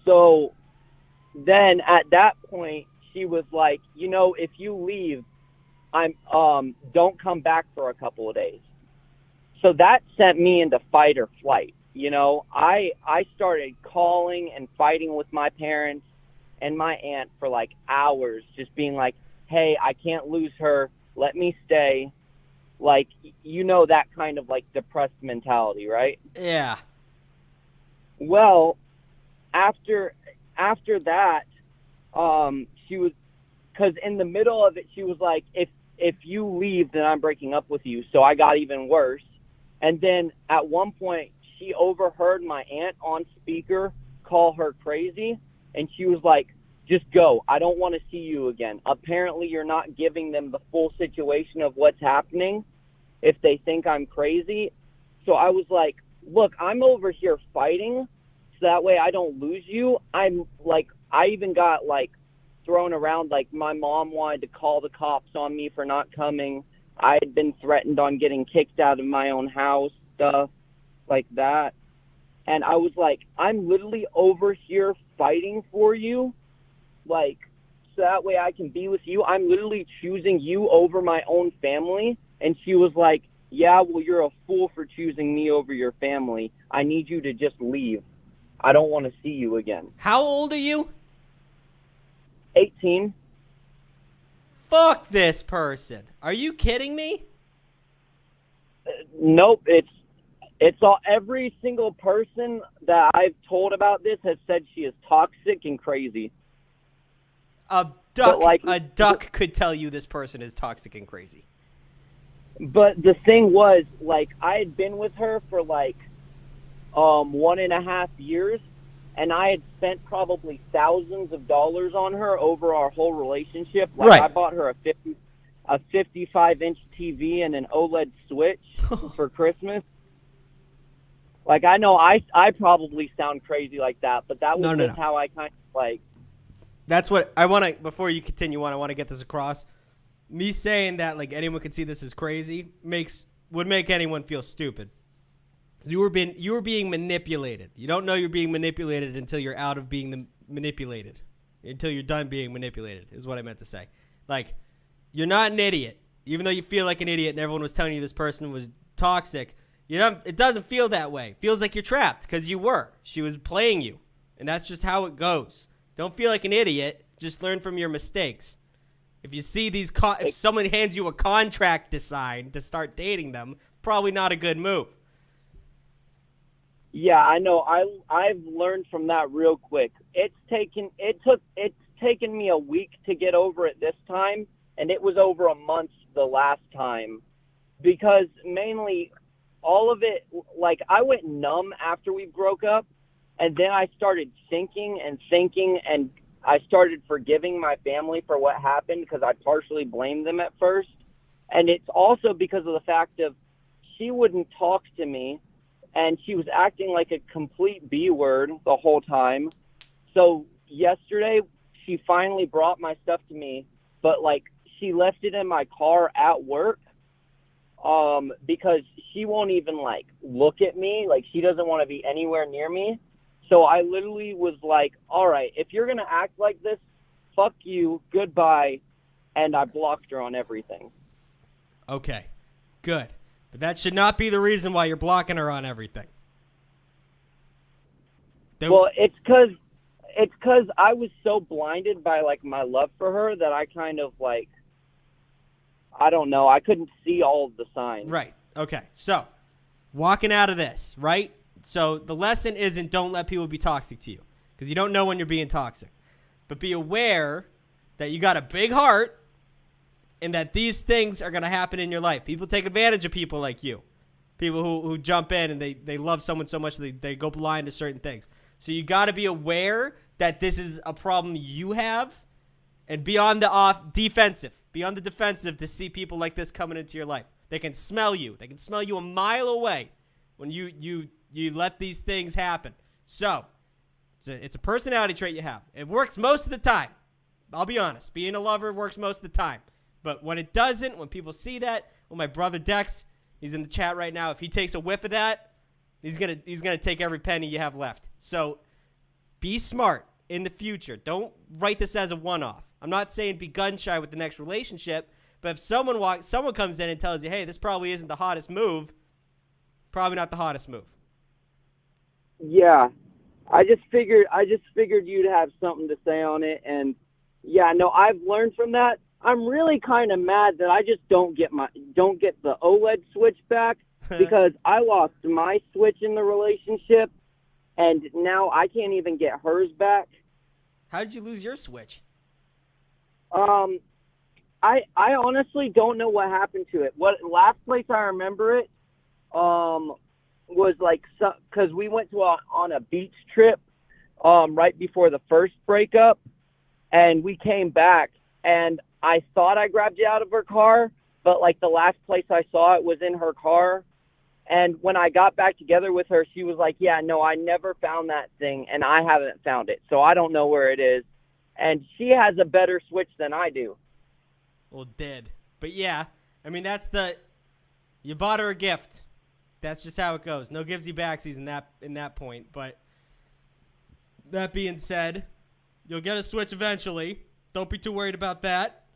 So then at that point she was like, you know, if you leave, don't come back for a couple of days. So that sent me into fight or flight. You know, I started calling and fighting with my parents and my aunt for like hours, just being like, hey, I can't lose her. Let me stay. Like, you know, that kind of like depressed mentality, right? Yeah. Well, after that, she was, because in the middle of it, she was like, if you leave, then I'm breaking up with you. So I got even worse. And then at one point, she overheard my aunt on speaker call her crazy, and she was like, just go. I don't want to see you again. Apparently, you're not giving them the full situation of what's happening if they think I'm crazy. So I was like, look, I'm over here fighting so that way I don't lose you. I'm like, I even got like thrown around, like my mom wanted to call the cops on me for not coming. I had been threatened on getting kicked out of my own house, stuff like that. And I was like, I'm literally over here fighting for you, like, so that way I can be with you. I'm literally choosing you over my own family. And she was like, yeah, well, you're a fool for choosing me over your family. I need you to just leave. I don't want to see you again. How old are you? 18. Fuck this person. Are you kidding me? Nope. It's all, every single person that I've told about this has said she is toxic and crazy. A duck could tell you this person is toxic and crazy. But the thing was, like, I had been with her for like 1.5 years, and I had spent probably thousands of dollars on her over our whole relationship. Like, right. I bought her a 55-inch TV and an OLED Switch for Christmas. Like, I know I probably sound crazy like that, but that was just how I kind of like. That's what I want to, before you continue on, I want to get this across. Me saying that, like, anyone could see this as crazy would make anyone feel stupid. You were being manipulated. You don't know you're being manipulated until you're out of being manipulated. Until you're done being manipulated, is what I meant to say. Like, you're not an idiot. Even though you feel like an idiot and everyone was telling you this person was toxic, it doesn't feel that way. It feels like you're trapped because you were. She was playing you. And that's just how it goes. Don't feel like an idiot. Just learn from your mistakes. If you see if someone hands you a contract to sign to start dating them, probably not a good move. Yeah, I know. I've learned from that real quick. It's taken me a week to get over it this time, and it was over a month the last time, because mainly all of it, like, I went numb after we broke up, and then I started thinking, and I started forgiving my family for what happened because I partially blamed them at first. And it's also because of the fact of she wouldn't talk to me, and she was acting like a complete B-word the whole time. So yesterday, she finally brought my stuff to me, but, like, she left it in my car at work. because she won't even like look at me. Like, she doesn't want to be anywhere near me. So I literally was like, all right, if you're going to act like this, fuck you, goodbye. And I blocked her on everything. Okay, good. But that should not be the reason why you're blocking her on everything. Well, it's because I was so blinded by, like, my love for her that I kind of, like, I don't know. I couldn't see all of the signs. Right. Okay. So, walking out of this, right? So, the lesson isn't don't let people be toxic to you because you don't know when you're being toxic. But be aware that you got a big heart and that these things are going to happen in your life. People take advantage of people like you. People who jump in and they love someone so much they go blind to certain things. So, you got to be aware that this is a problem you have and be on the defensive. Be on the defensive to see people like this coming into your life. They can smell you. They can smell you a mile away when you let these things happen. So, it's a personality trait you have. It works most of the time. I'll be honest. Being a lover works most of the time. But when it doesn't, when people see that, well, my brother Dex, he's in the chat right now. If he takes a whiff of that, he's gonna take every penny you have left. So, be smart in the future. Don't write this as a one-off. I'm not saying be gun-shy with the next relationship, but if someone comes in and tells you, hey, this probably isn't the hottest move, probably not the hottest move. Yeah. I just figured you'd have something to say on it, and yeah, no, I've learned from that. I'm really kind of mad that I just don't get the OLED switch back because I lost my switch in the relationship, and now I can't even get hers back. How did you lose your switch? I honestly don't know what happened to it. What last place I remember it was like, because we went on a beach trip right before the first breakup, and we came back, and I thought I grabbed it out of her car, but like the last place I saw it was in her car. And when I got back together with her, she was like, yeah, no, I never found that thing, and I haven't found it, so I don't know where it is. And she has a better switch than I do. Well, dead. But yeah, I mean, you bought her a gift. That's just how it goes. No givesy backsies in that point. But that being said, you'll get a switch eventually. Don't be too worried about that.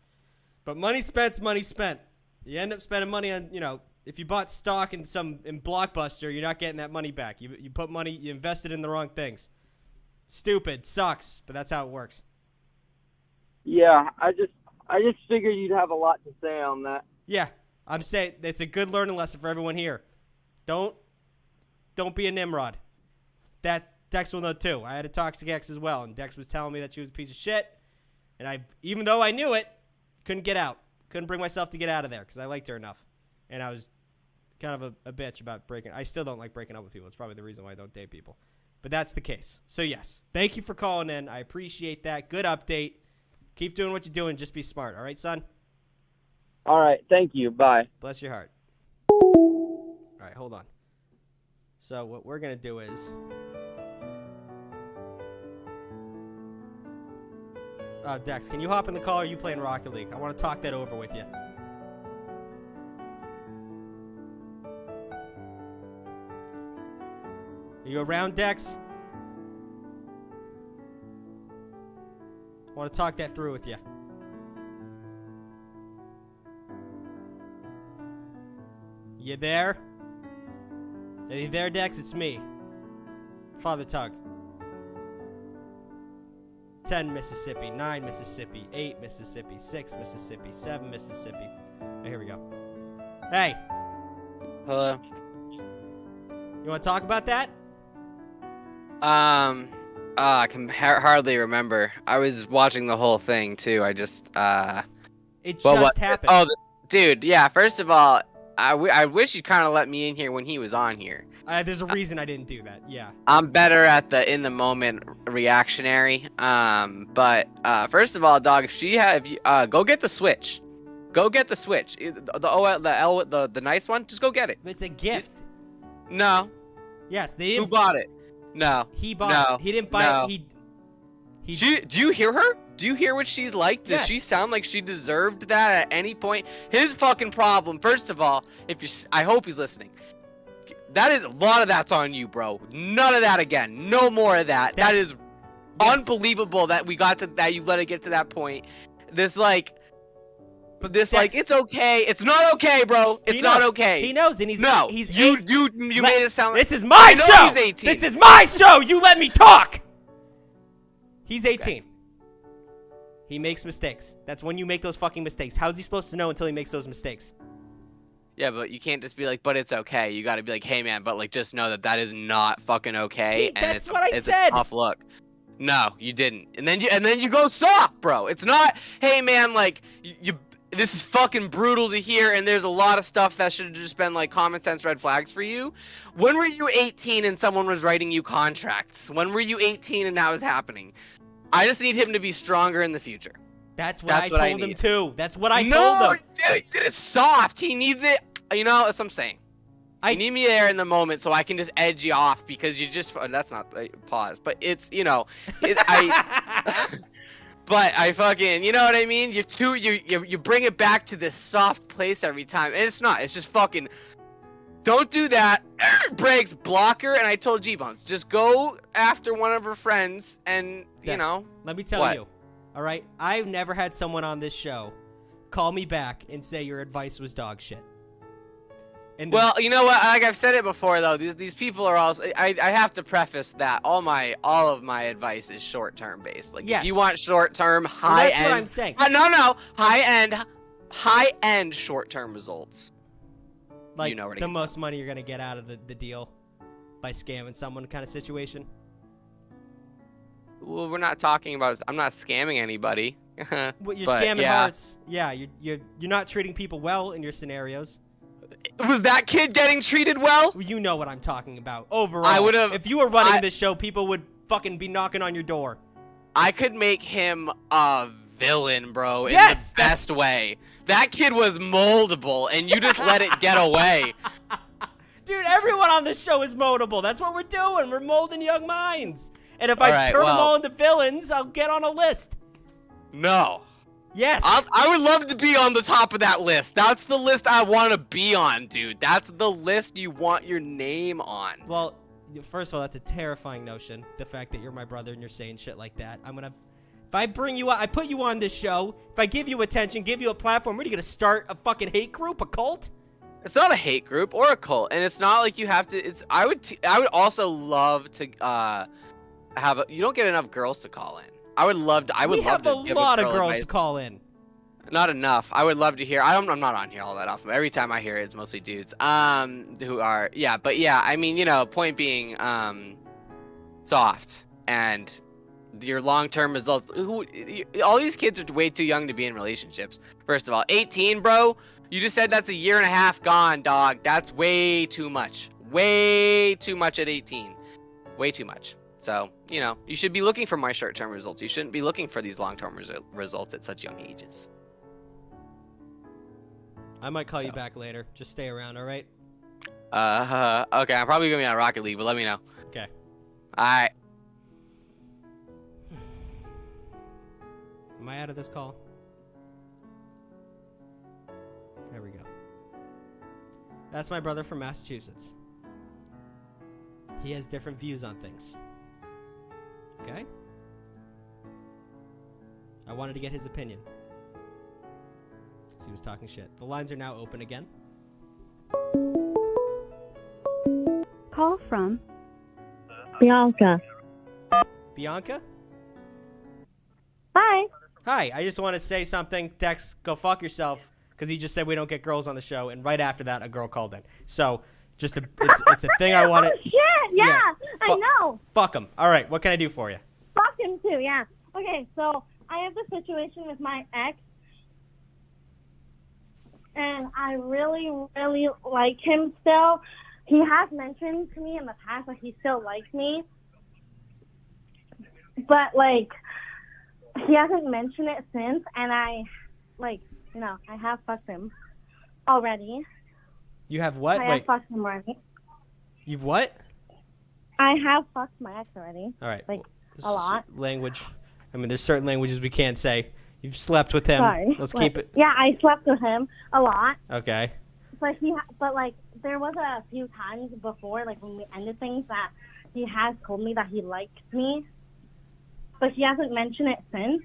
But money spent's money spent. You end up spending money on, if you bought stock in Blockbuster, you're not getting that money back. You invested in the wrong things. Stupid, sucks, but that's how it works. Yeah, I just figured you'd have a lot to say on that. Yeah, I'm saying it's a good learning lesson for everyone here. Don't be a Nimrod. That Dex will know too. I had a toxic ex as well, and Dex was telling me that she was a piece of shit, and even though I knew it, couldn't get out. Couldn't bring myself to get out of there because I liked her enough, and I was kind of a bitch about breaking. I still don't like breaking up with people. It's probably the reason why I don't date people. But that's the case. So yes, thank you for calling in. I appreciate that. Good update. Keep doing what you're doing. Just be smart. All right, son? All right. Thank you. Bye. Bless your heart. All right, hold on. So what we're going to do is... Dex, can you hop in the call or are you playing Rocket League? I want to talk that over with you. Are you around, Dex? I want to talk that through with you. You there? Are you there, Dex? It's me. Father Tug. 10 Mississippi, 9 Mississippi, 8 Mississippi, 6 Mississippi, 7 Mississippi. Oh, here we go. Hey. Hello. You want to talk about that? I can hardly remember. I was watching the whole thing too. I just It just happened. Oh, dude, yeah. First of all, I wish you'd kind of let me in here when he was on here. There's a reason I didn't do that. Yeah. I'm better at the in the moment reactionary. But first of all, dog, if she go get the Switch. Go get the Switch. The nice one. Just go get it. It's a gift. No. Yes, they didn't. Who bought it? No. He bought it. He didn't buy it. Do you hear her? Do you hear what she's like? Does she sound like she deserved that at any point? His fucking problem, first of all, I hope he's listening. That is, a lot of that's on you, bro. None of that again. No more of that. That is unbelievable that that you let it get to that point. It's okay. It's not okay, bro. It's not okay. He knows, and he's you made it sound like this is my show. He's 18. This is my show. You let me talk. He's 18. Okay. He makes mistakes. That's when you make those fucking mistakes. How's he supposed to know until he makes those mistakes? Yeah, but you can't just be like, but it's okay. You gotta be like, hey man, but like, just know that is not fucking okay. That's what I said. It's a tough look. No, you didn't. And then you go soft, bro. It's not, hey man, like this is fucking brutal to hear, and there's a lot of stuff that should have just been like common sense red flags for you. When were you 18 and someone was writing you contracts? When were you 18 and that was happening? I just need him to be stronger in the future. That's what I told him too. That's what I told him. No, it's soft. He needs it. You know, that's what I'm saying. You need me there in the moment so I can just edge you off because you just. That's not pause, but it's but I fucking, you know what I mean? You bring it back to this soft place every time, and it's not. It's just fucking. Don't do that. Breaks, blocker, and I told G-Bones, just go after one of her friends, and you know. Let me tell you, all right? I've never had someone on this show call me back and say your advice was dog shit. Well, you know what? Like I've said it before, though. These people are also. I have to preface that all of my advice is short term based. Like if you want short term, high end. That's what I'm saying. No, high end short term results. Like the most money you're gonna get out of the deal by scamming someone kind of situation. Well, we're not talking about. I'm not scamming anybody. Well, you're scamming hearts. Yeah, you're not treating people well in your scenarios. Was that kid getting treated well? You know what I'm talking about. Overall, I would have. If you were running this show, people would fucking be knocking on your door. I could make him a villain, bro, in the best way. That kid was moldable, and you just let it get away. Dude, everyone on this show is moldable. That's what we're doing. We're molding young minds. And if I turn them all into villains, I'll get on a list. No. Yes. I would love to be on the top of that list. That's the list I want to be on, dude. That's the list you want your name on. Well, first of all, that's a terrifying notion. The fact that you're my brother and you're saying shit like that. If I bring you up, I put you on this show. If I give you attention, give you a platform, what are you going to start a fucking hate group, a cult? It's not a hate group or a cult, and it's not like you have to. I would also love to you don't get enough girls to call in. I would love to. We have a lot of girls to call in. Not enough. I would love to hear. I'm not on here all that often. Every time I hear it, it's mostly dudes. Who are I mean, point being, soft and your long-term results. All these kids are way too young to be in relationships. First of all, 18, bro. You just said that's a year and a half gone, dog. That's way too much. Way too much at 18. Way too much. So, you should be looking for my short-term results. You shouldn't be looking for these long-term results at such young ages. I might call you back later. Just stay around, all right? Okay. I'm probably going to be on Rocket League, but let me know. Okay. All right. Am I out of this call? There we go. That's my brother from Massachusetts. He has different views on things. Okay? I wanted to get his opinion. Because he was talking shit. The lines are now open again. Call from Bianca. Bianca? Hi. Hi, I just want to say something. Dex, go fuck yourself. Because he just said we don't get girls on the show. And right after that, a girl called in. So, it's a thing I wanted. Oh, shit. Yeah, I know. Fuck him. All right, what can I do for you? Fuck him, too, yeah. Okay, so I have this situation with my ex. And I really, really like him still. He has mentioned to me in the past that he still likes me. But, he hasn't mentioned it since. And I have fucked him already. You have what? I have fucked him already. You've what? I have fucked my ex already. All right. A lot. Language. I mean, there's certain languages we can't say. You've slept with him. Sorry. Let's keep it. Yeah, I slept with him a lot. Okay. But like there was a few times before, like when we ended things, that he has told me that he likes me, but he hasn't mentioned it since.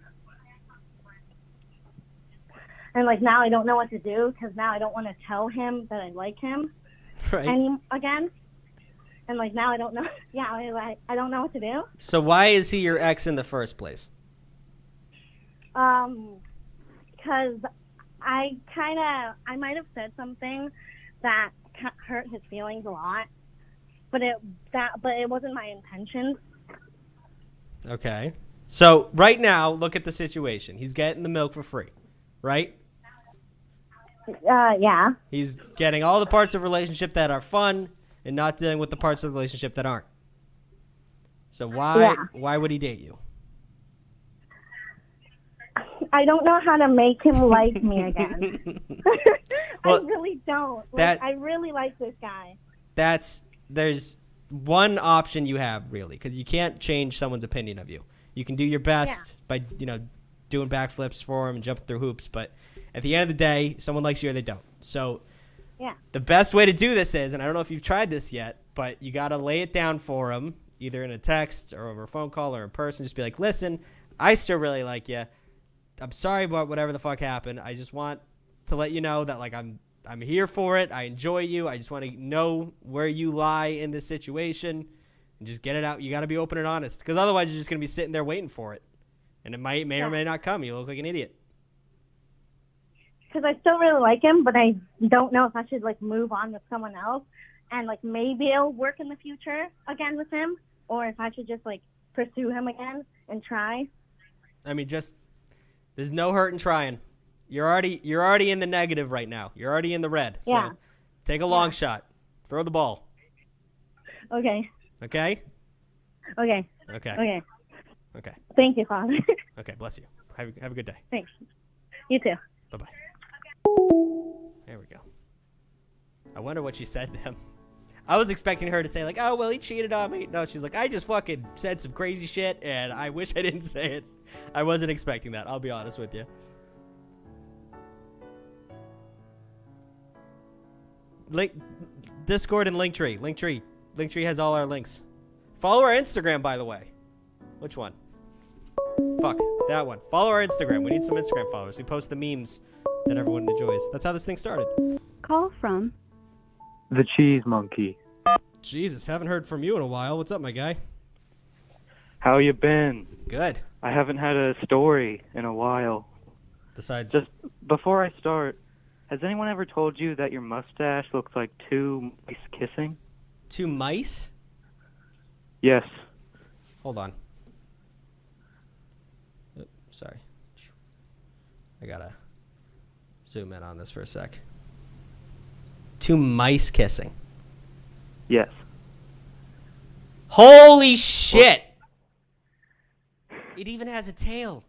And like now I don't know what to do because now I don't want to tell him that I like him again. And like now I don't know. Yeah, I don't know what to do. So why is he your ex in the first place? Because I might have said something that hurt his feelings a lot, but it wasn't my intention. Okay. So right now, look at the situation. He's getting the milk for free, right? Yeah. He's getting all the parts of relationship that are fun and not dealing with the parts of the relationship that aren't. So why would he date you? I don't know how to make him like me again. Well, I really don't. I really like this guy. There's one option you have, really, because you can't change someone's opinion of you. You can do your best by, doing backflips for him and jumping through hoops, but at the end of the day, someone likes you or they don't. So the best way to do this is, and I don't know if you've tried this yet, but you got to lay it down for him, either in a text or over a phone call or in person. Just be like, listen, I still really like you. I'm sorry about whatever the fuck happened. I just want to let you know that like I'm here for it. I enjoy you. I just want to know where you lie in this situation and just get it out. You got to be open and honest, because otherwise you're just going to be sitting there waiting for it, and it may or may not come. You look like an idiot. Because I still really like him, but I don't know if I should like move on with someone else, and like maybe it'll work in the future again with him, or if I should just like pursue him again and try. I mean, there's no hurt in trying. You're already in the negative right now. You're already in the red. So take a long shot. Throw the ball. Okay. Okay? Okay. Okay. Okay. Okay. Thank you, Father. Okay, bless you. Have a good day. Thanks. You too. Bye-bye. There we go. I wonder what she said to him. I was expecting her to say like, oh, well, he cheated on me. No, she's like, I just fucking said some crazy shit, and I wish I didn't say it. I wasn't expecting that. I'll be honest with you. Discord and Linktree. Linktree has all our links. Follow our Instagram, by the way. Which one? Fuck, that one. Follow our Instagram. We need some Instagram followers. We post the memes that everyone enjoys. That's how this thing started. Call from the Cheese Monkey. Jesus, haven't heard from you in a while. What's up, my guy? How you been? Good. I haven't had a story in a while. Besides... Just before I start, has anyone ever told you that your mustache looks like two mice kissing? Two mice? Yes. Hold on. Oops, sorry. I gotta zoom in on this for a sec. Two mice kissing. Yes. Holy shit! It even has a tail.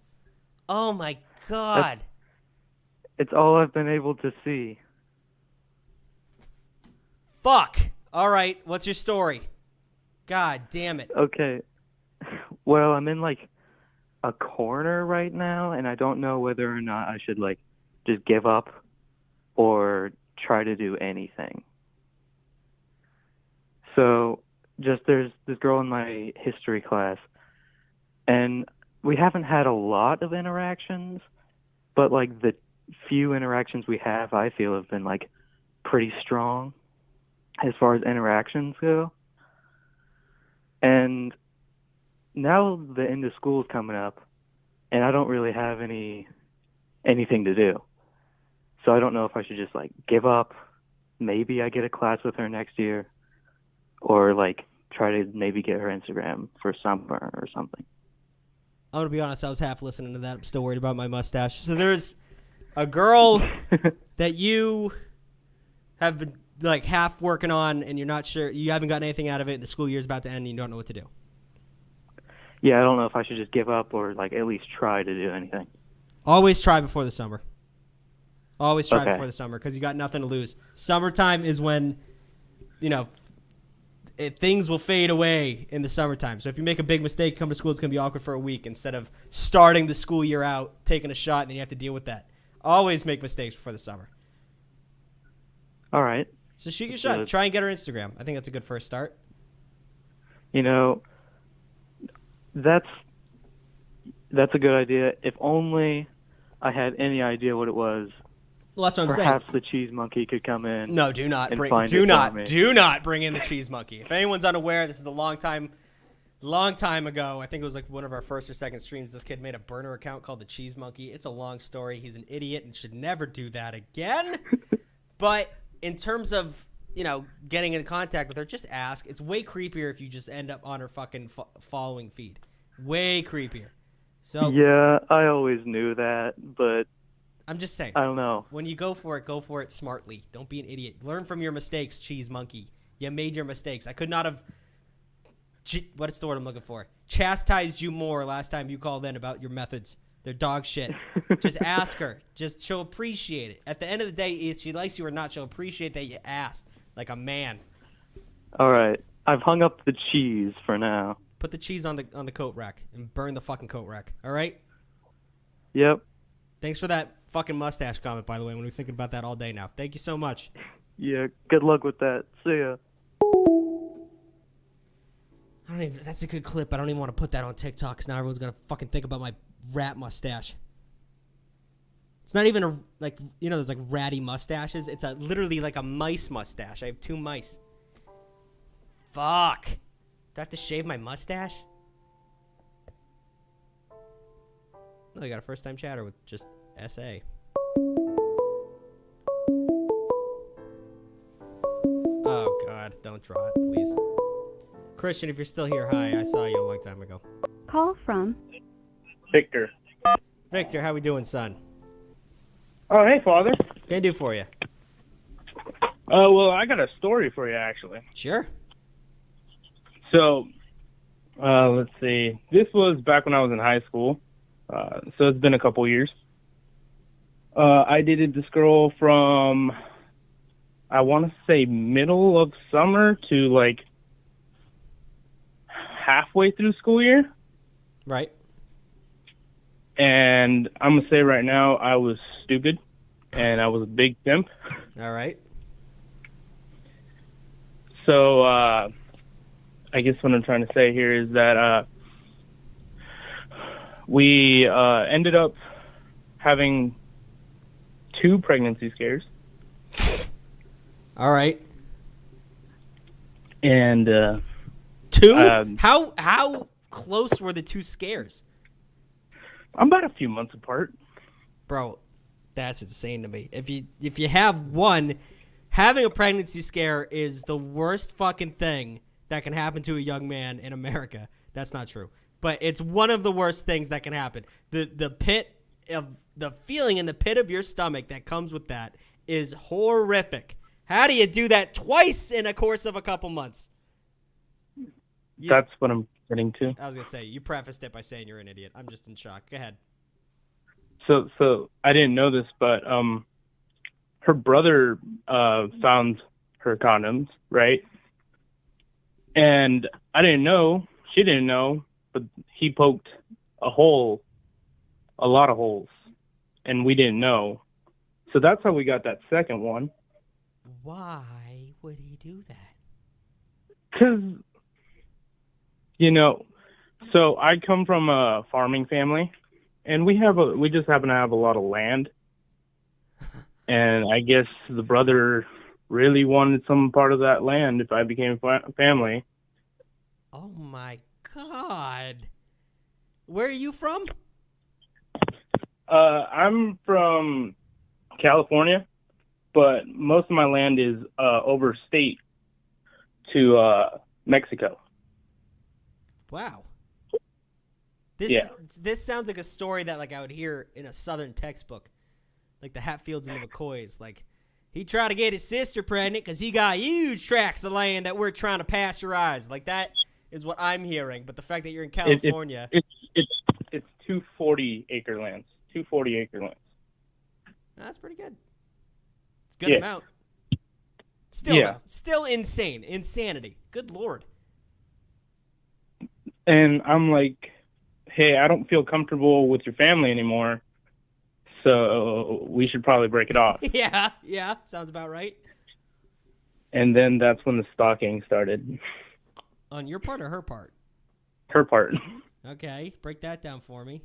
Oh my god. It's all I've been able to see. Fuck. All right, what's your story? God damn it. Okay. Well, I'm in like a corner right now, and I don't know whether or not I should like just give up or try to do anything. So, there's this girl in my history class, and we haven't had a lot of interactions, but like the few interactions we have, I feel, have been like pretty strong as far as interactions go. And now the end of school is coming up, and I don't really have anything to do. So I don't know if I should just like give up. Maybe I get a class with her next year, or like try to maybe get her Instagram for summer or something. I'm going to be honest, I was half listening to that. I'm still worried about my mustache. So there's a girl that you have been like half working on, and you're not sure, you haven't gotten anything out of it. The school year's about to end, and you don't know what to do. Yeah, I don't know if I should just give up or like at least try to do anything. Always try before the summer. Always try before the summer, because you got nothing to lose. Summertime is when, things will fade away in the summertime. So if you make a big mistake, come to school, it's going to be awkward for a week instead of starting the school year out, taking a shot, and then you have to deal with that. Always make mistakes before the summer. All right. So shoot your shot. Try and get her Instagram. I think that's a good first start. You know, that's a good idea. If only I had any idea what it was. Well, that's what I'm saying. Perhaps the cheese monkey could come in. No, do not bring in the cheese monkey. If anyone's unaware, this is a long time ago. I think it was like one of our first or second streams. This kid made a burner account called the Cheese Monkey. It's a long story. He's an idiot and should never do that again. But in terms of, you know, getting in contact with her, just ask. It's way creepier if you just end up on her fucking following feed. Way creepier. So yeah, I always knew that, but I'm just saying. I don't know. When you go for it smartly. Don't be an idiot. Learn from your mistakes, Cheese Monkey. You made your mistakes. I could not have, what's the word I'm looking for? Chastised you more last time you called in about your methods. They're dog shit. Just ask her. Just she'll appreciate it. At the end of the day, if she likes you or not, she'll appreciate that you asked like a man. All right. I've hung up the cheese for now. Put the cheese on the coat rack and burn the fucking coat rack. All right? Yep. Thanks for that fucking mustache comment, by the way. When we're thinking about that all day now. Thank you so much. Yeah, good luck with that. See ya. That's a good clip. I don't even want to put that on TikTok because now everyone's going to fucking think about my rat mustache. It's not even there's like ratty mustaches. It's literally like a mice mustache. I have 2 mice. Fuck. Do I have to shave my mustache? No, I got a first-time chatter with just SA. Oh, God. Don't draw it, please. Christian, if you're still here, hi. I saw you a long time ago. Call from Victor. Victor, how we doing, son? Oh, hey, Father. What can I do for you? Well, I got a story for you, actually. Sure. So, let's see. This was back when I was in high school. So it's been a couple years. I dated this girl from, I want to say, middle of summer to, like, halfway through school year. Right. And I'm going to say right now, I was stupid, and I was a big simp. All right. So, I guess what I'm trying to say here is that we ended up having 2 pregnancy scares. All right. And 2? How close were the 2 scares? I'm about a few months apart. Bro, that's insane to me. If you have one, having a pregnancy scare is the worst fucking thing that can happen to a young man in America. That's not true. But it's one of the worst things that can happen. The feeling in the pit of your stomach that comes with that is horrific. How do you do that twice in a course of a couple months? That's what I'm getting to. I was going to say, you prefaced it by saying you're an idiot. I'm just in shock. Go ahead. So I didn't know this, but her brother found her condoms, right? And I didn't know, she didn't know, but he poked a lot of holes, and we didn't know. So that's how we got that second one. Why would he do that? Because, so I come from a farming family, and we just happen to have a lot of land. And I guess the brother really wanted some part of that land if I became family. Oh my God. Where are you from? I'm from California, but most of my land is overstate to Mexico. Wow. Yeah. This sounds like a story that I would hear in a Southern textbook. Like the Hatfields and the McCoys. Like, he tried to get his sister pregnant because he got huge tracts of land that we're trying to pasteurize. Like, that is what I'm hearing. But the fact that you're in California. It's 240 acre lands. 240 acre lands. That's pretty good. It's a good amount. Still, Yeah. though, still insane. Insanity. Good Lord. And I'm like, hey, I don't feel comfortable with your family anymore, so we should probably break it off. Yeah, sounds about right. And then that's when the stalking started. On your part or her part? Her part. Okay, break that down for me.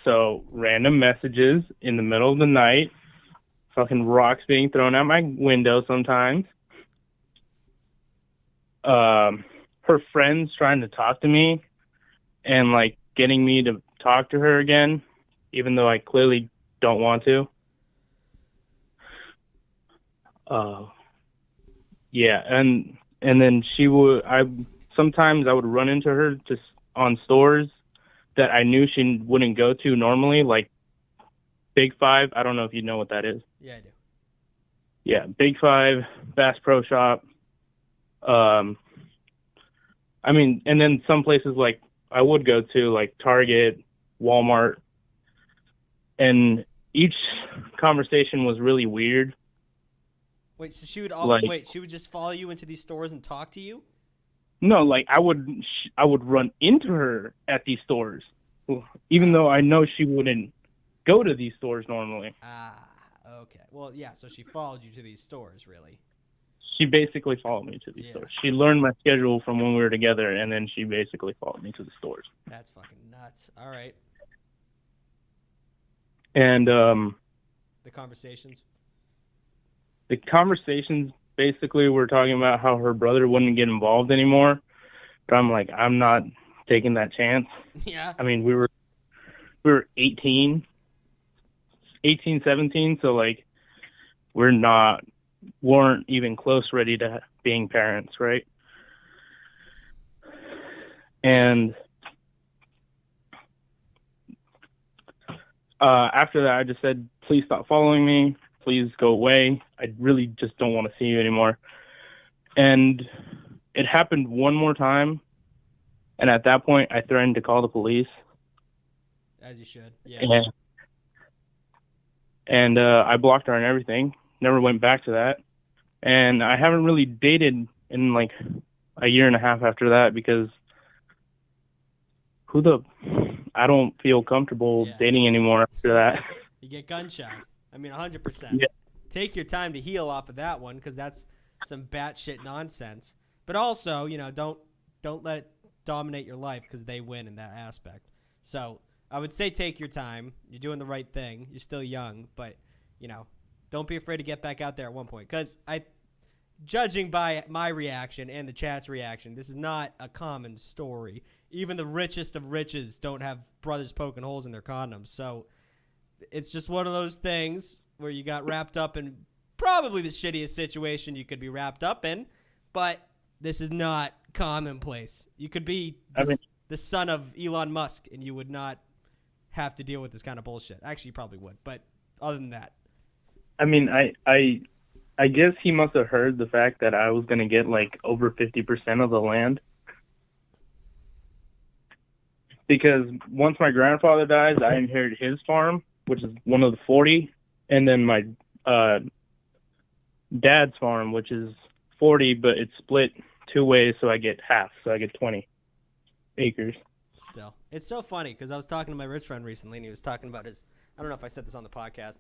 So random messages in the middle of the night, fucking rocks being thrown out my window sometimes. Her friends trying to talk to me and like getting me to talk to her again, even though I clearly don't want to. Yeah, and then sometimes I would run into her just on stores that I knew she wouldn't go to normally, like Big Five. I don't know if you know what that is. Yeah, I do. Yeah, Big Five, Bass Pro Shop. I mean, and then some places like I would go to, like Target, Walmart, and each conversation was really weird. Wait, so she would just follow you into these stores and talk to you? No, like I would run into her at these stores, even though I know she wouldn't go to these stores normally. Okay. Well, yeah, so she followed you to these stores, really. She basically followed me to these stores. She learned my schedule from when we were together, and then she basically followed me to the stores. That's fucking nuts. All right. And the conversations? The conversations basically were talking about how her brother wouldn't get involved anymore. But I'm like, I'm not taking that chance. Yeah. I mean, we were 18, 17, so like weren't even close ready to being parents, right? And after that, I just said, please stop following me. Please go away. I really just don't want to see you anymore. And it happened one more time. And at that point, I threatened to call the police. As you should, yeah. And I blocked her and everything. Never went back to that. And I haven't really dated in like a year and a half after that because I don't feel comfortable dating anymore after that. You get gun shy. I mean, 100%. Yeah. Take your time to heal off of that one because that's some batshit nonsense. But also, don't let it dominate your life because they win in that aspect. So I would say take your time. You're doing the right thing. You're still young, but don't be afraid to get back out there at one point. Because judging by my reaction and the chat's reaction, this is not a common story. Even the richest of riches don't have brothers poking holes in their condoms. So it's just one of those things where you got wrapped up in probably the shittiest situation you could be wrapped up in, but this is not commonplace. You could be the son of Elon Musk, and you would not have to deal with this kind of bullshit. Actually, you probably would, but other than that. I mean, I guess he must have heard the fact that I was going to get like over 50% of the land. Because once my grandfather dies, I inherit his farm, which is one of the 40, and then my dad's farm, which is 40, but it's split two ways, so I get half, so I get 20 acres. Still, it's so funny because I was talking to my rich friend recently, and he was talking about I don't know if I said this on the podcast,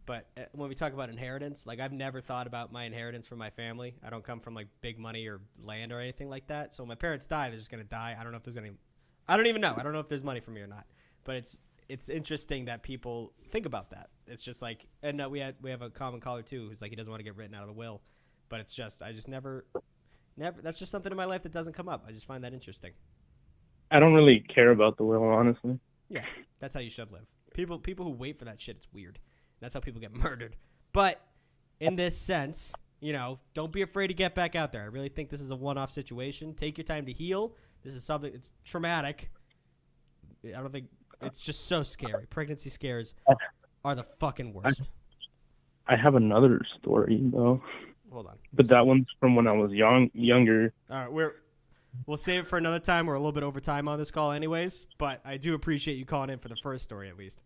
but when we talk about inheritance, like I've never thought about my inheritance from my family. I don't come from like big money or land or anything like that. So when my parents die, they're just going to die. I don't know if there's I don't even know. I don't know if there's money for me or not, but it's interesting that people think about that. It's just like, and we have a common caller too who's like he doesn't want to get written out of the will, but it's just I just never. That's just something in my life that doesn't come up. I just find that interesting. I don't really care about the will, honestly. Yeah, that's how you should live. People who wait for that shit, it's weird. That's how people get murdered. But in this sense, don't be afraid to get back out there. I really think this is a one-off situation. Take your time to heal. This is something it's traumatic. I don't think it's just so scary. Pregnancy scares are the fucking worst. I have another story though. Hold on. But that one's from when I was younger. All right, we'll save it for another time. We're a little bit over time on this call anyways, but I do appreciate you calling in for the first story at least.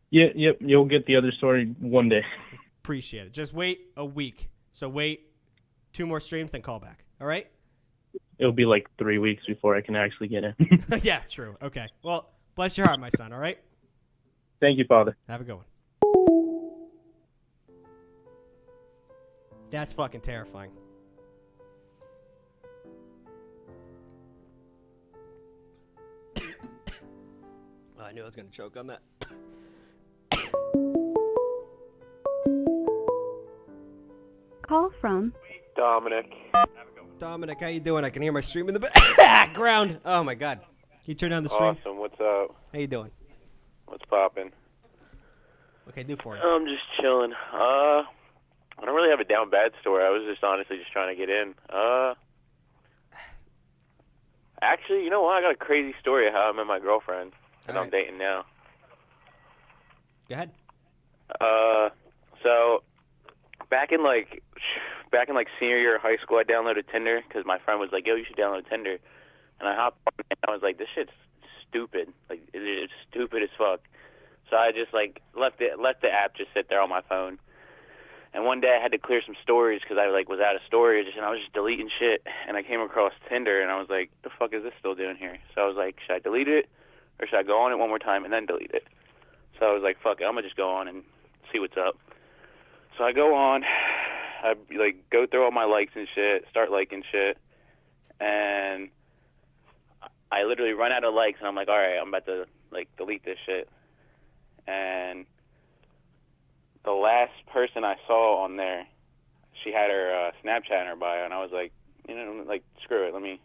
Yeah, yep, you'll get the other story one day. appreciate it. Just wait a week. So wait 2 more streams, then call back. All right? It'll be like 3 weeks before I can actually get in. Yeah, true. Okay. Well, bless your heart, my son. All right? Thank you, Father. Have a good one. That's fucking terrifying. Oh, I knew I was going to choke on that. Call from Dominic. Dominic, how you doing? I can hear my stream in the background. Oh, my God. Can you turn down the stream? Awesome. What's up? How you doing? What's poppin'? Okay, do for you. I'm just chilling. I don't really have a down bad story. I was just honestly just trying to get in. Actually, you know what? I got a crazy story of how I met my girlfriend that I'm dating now. Go ahead. So back in senior year of high school, I downloaded Tinder because my friend was like, "Yo, you should download Tinder," and I hopped on and I was like, "This shit's stupid. Like, it's stupid as fuck." So I just like let the app just sit there on my phone. And one day I had to clear some stories because I was out of storage and I was just deleting shit. And I came across Tinder and I was like, "The fuck is this still doing here?" So I was like, "Should I delete it or should I go on it one more time and then delete it?" So I was like, "Fuck it, I'm gonna just go on and see what's up." So I go on, I go through all my likes and shit, start liking shit, and I literally run out of likes and I'm like, "All right, I'm about to delete this shit." And the last person I saw on there, she had her Snapchat in her bio, and I was like, screw it, let me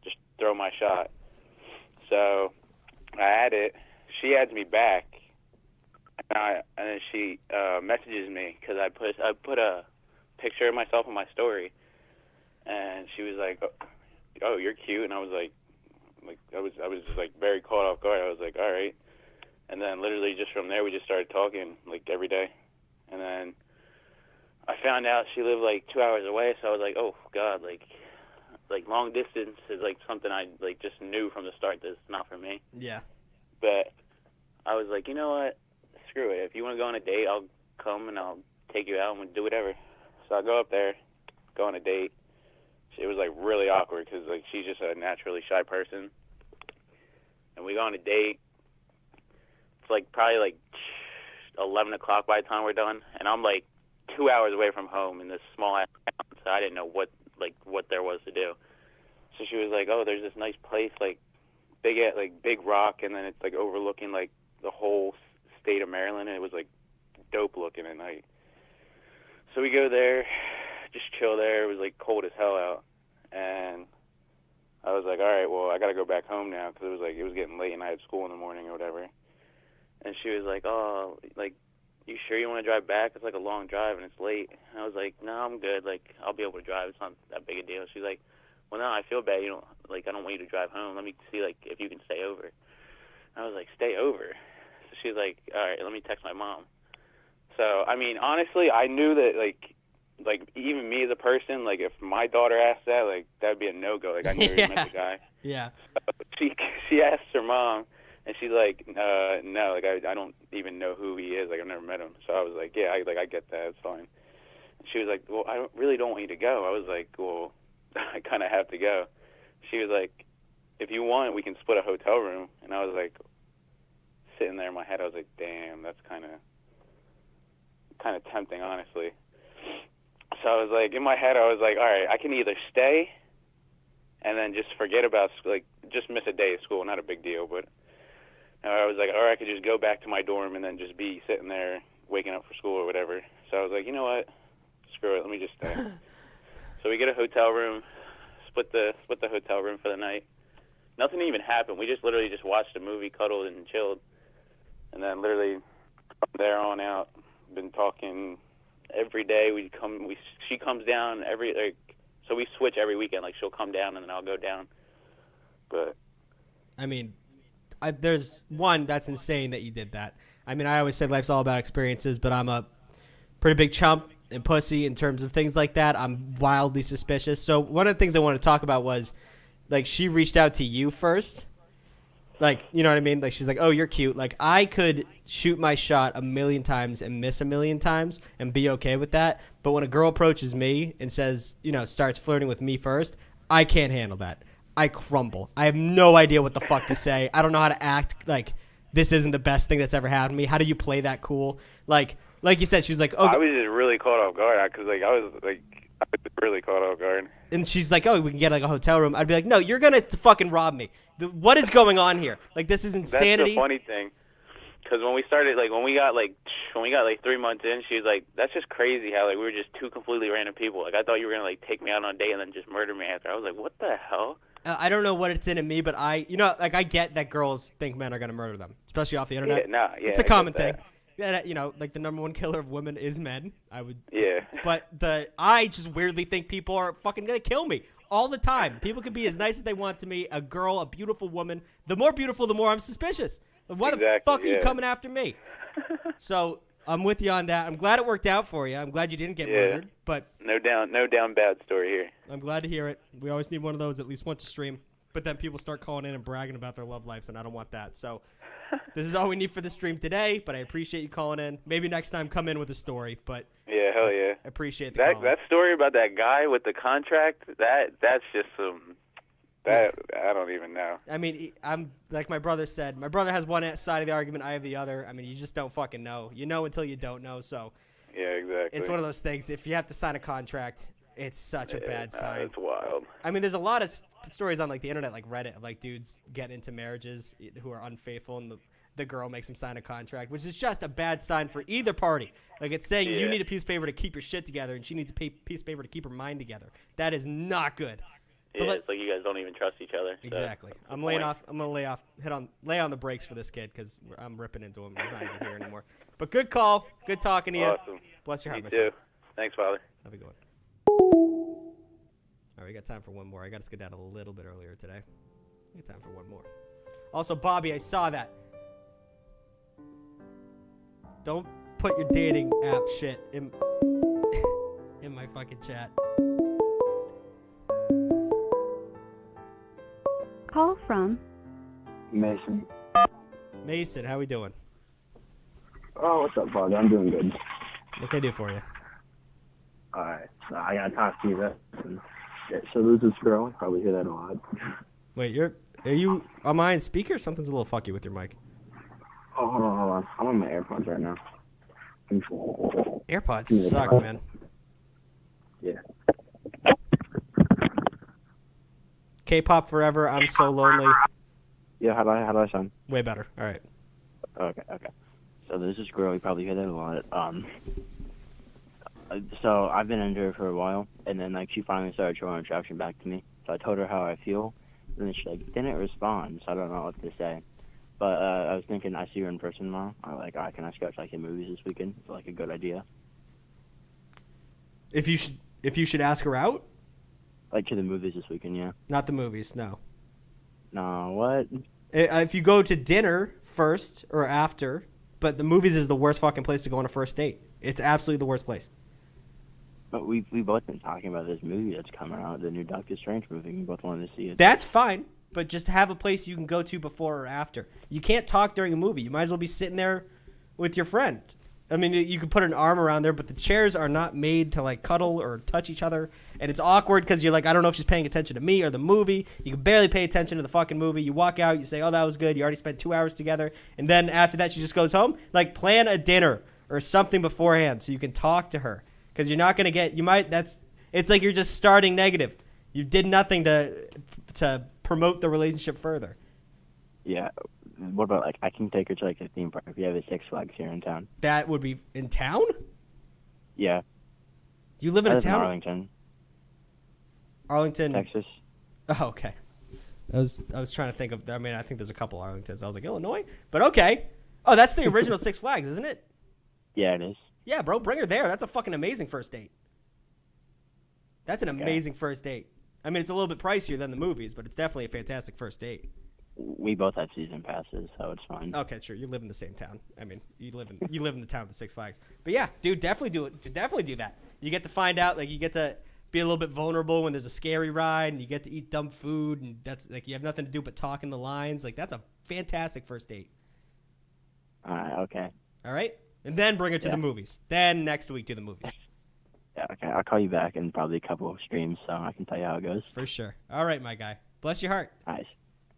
just throw my shot. So I add it. She adds me back, and then she messages me because I put a picture of myself on my story, and she was like, "Oh, you're cute," and I was like I was just very caught off guard. I was like, "All right." And then literally just from there, we just started talking every day. And then I found out she lived 2 hours away, so I was like, "Oh God, long distance is something I just knew from the start that's not for me." Yeah. But I was like, you know what? Screw it. If you want to go on a date, I'll come and I'll take you out and we'll do whatever. So I go up there, go on a date. It was really awkward because she's just a naturally shy person. And we go on a date. It's probably 11 o'clock by the time we're done, and I'm 2 hours away from home in this small ass town, so I didn't know what there was to do. So she was like, "Oh, there's this nice place, big rock, and then it's overlooking the whole state of Maryland." And it was dope looking at night. So we go there, just chill there. It was cold as hell out, and I was like, "All right, well, I gotta go back home now," because it was getting late and I had school in the morning or whatever. And she was like, "Oh, you sure you want to drive back? It's a long drive and it's late." And I was like, "No, I'm good. I'll be able to drive. It's not that big a deal." She's like, "Well, no, I feel bad. You don't I don't want you to drive home. Let me see if you can stay over." And I was like, "Stay over?" So she's like, "All right, let me text my mom." So I mean, honestly, I knew that even me as a person, if my daughter asked that, that'd be a no go. I knew met the guy. Yeah. So she asked her mom. And she's like, "No, I don't even know who he is. I've never met him." So I was like, "Yeah, I get that. It's fine." And she was like, "Well, I really don't want you to go." I was like, "Well, I kind of have to go." She was like, "If you want, we can split a hotel room." And I was like, sitting there in my head, I was like, "Damn, that's kind of tempting, honestly." So I was like, in my head, I was like, "All right, I can either stay and then just forget about just miss a day of school, not a big deal, but." I was like, or I could just go back to my dorm and then just be sitting there waking up for school or whatever. So I was like, you know what? Screw it. Let me just stay. So we get a hotel room, split the hotel room for the night. Nothing even happened. We just literally just watched a movie, cuddled, and chilled. And then literally from there on out, been talking every day. She comes down so we switch every weekend. She'll come down and then I'll go down. But I mean, there's one that's insane that you did that. I mean, I always say life's all about experiences, but I'm a pretty big chump and pussy in terms of things like that. I'm wildly suspicious. So one of the things I wanted to talk about was, she reached out to you first, Like, you know what I mean? Like, she's like, oh, you're cute. Like, I could shoot my shot 1,000,000 times and miss 1,000,000 times and be okay with that. But when a girl approaches me and says, you know, starts flirting with me first, I can't handle that. I crumble. I have no idea what the fuck to say. I don't know how to act. Like, this isn't the best thing that's ever happened to me. How do you play that cool? Like you said, she was like, oh. I was just really caught off guard because I was really caught off guard. And she's like, oh, we can get like a hotel room. I'd be like, no, you're going to fucking rob me. What is going on here? Like, this is insanity. That's the funny thing. Because when we started, like, when we got 3 months in, she was like, that's just crazy how, like, we were just two completely random people. Like, I thought you were going to, like, take me out on a date and then just murder me after. I was like, what the hell? I don't know what it's in me, but I get that girls think men are going to murder them, especially off the internet. It's a common thing. Yeah, you know, like the number one killer of women is men. Yeah. But I just weirdly think people are fucking going to kill me all the time. People can be as nice as they want to me. A girl, a beautiful woman. The more beautiful, the more I'm suspicious. Why the fuck are you coming after me? So I'm with you on that. I'm glad it worked out for you. I'm glad you didn't get murdered. But no down bad story here. I'm glad to hear it. We always need one of those at least once a stream. But then people start calling in and bragging about their love lives, and I don't want that. So this is all we need for the stream today, but I appreciate you calling in. Maybe next time come in with a story, but yeah, hell yeah. I appreciate the call. That story about that guy with the contract, that's just some I don't even know. I mean, I'm like my brother said. My brother has one side of the argument, I have the other. I mean, you just don't fucking know. You know until you don't know. So yeah, exactly. It's one of those things. If you have to sign a contract, it's such a bad sign. It's wild. I mean, there's a lot of stories on like the internet, like Reddit, of like dudes getting into marriages who are unfaithful, and the girl makes them sign a contract, which is just a bad sign for either party. Like, it's saying you need a piece of paper to keep your shit together, and she needs a piece of paper to keep her mind together. That is not good. Yeah, it's like you guys don't even trust each other. So exactly. I'm gonna lay on the brakes for this kid because I'm ripping into him. He's not even here anymore. But good call. Good talking to you. Awesome. Bless your heart, my too. son. Thanks, Father. Have a good one. All right, we got time for one more. I got to skedaddle a little bit earlier today. We got time for one more. Also, Bobby, I saw that. Don't put your dating app shit in my fucking chat. Call from Mason. Mason, how we doing? Oh, what's up, Father? I'm doing good. What can I do for you? Alright, so I gotta talk to you about this. So there's this girl, I probably hear that a lot. Wait, are you on my speaker? Something's a little fucky with your mic. Oh, hold on. I'm on my AirPods right now. AirPods suck, man. Yeah. K-pop forever. I'm so lonely. Yeah, how do I sound? Way better. All right. Okay. So there's this girl, you probably hear that a lot. So I've been into her for a while, and then like she finally started showing attraction back to me. So I told her how I feel, and then she like didn't respond. So I don't know what to say. But I was thinking, I see her in person tomorrow. Can I go to like the movies this weekend? It's like a good idea. If you should ask her out. Like to the movies this weekend, yeah. Not the movies, no. No, what? If you go to dinner first or after, but the movies is the worst fucking place to go on a first date. It's absolutely the worst place. But we both been talking about this movie that's coming out, the new Doctor Strange movie. We both wanted to see it. That's fine, but just have a place you can go to before or after. You can't talk during a movie. You might as well be sitting there with your friend. I mean, you can put an arm around there, but the chairs are not made to, like, cuddle or touch each other. And it's awkward because you're like, I don't know if she's paying attention to me or the movie. You can barely pay attention to the fucking movie. You walk out, you say, oh, that was good. You already spent 2 hours together. And then after that, she just goes home. Like, plan a dinner or something beforehand so you can talk to her. Because you're not going to get, it's like you're just starting negative. You did nothing to promote the relationship further. Yeah. What about, like, I can take her to, like, the theme park if you have a Six Flags here in town. That would be in town? Yeah. You live in a town? Arlington. Arlington. Texas. Oh, okay. I was trying to think of, I think there's a couple Arlingtons. I was like, Illinois? But okay. Oh, that's the original Six Flags, isn't it? Yeah, it is. Yeah, bro, bring her there. That's a fucking amazing first date. That's an amazing first date. I mean, it's a little bit pricier than the movies, but it's definitely a fantastic first date. We both have season passes, so it's fine. Okay, sure. You live in the same town. I mean, you live in the town with the Six Flags. But yeah, dude, definitely do it. Definitely do that. You get to find out, like, you get to be a little bit vulnerable when there's a scary ride, and you get to eat dumb food, and that's like you have nothing to do but talk in the lines. Like, that's a fantastic first date. Okay. All right? And then bring her to the movies. Then next week to the movies. Yeah, okay. I'll call you back in probably a couple of streams so I can tell you how it goes. For sure. All right, my guy. Bless your heart. Nice.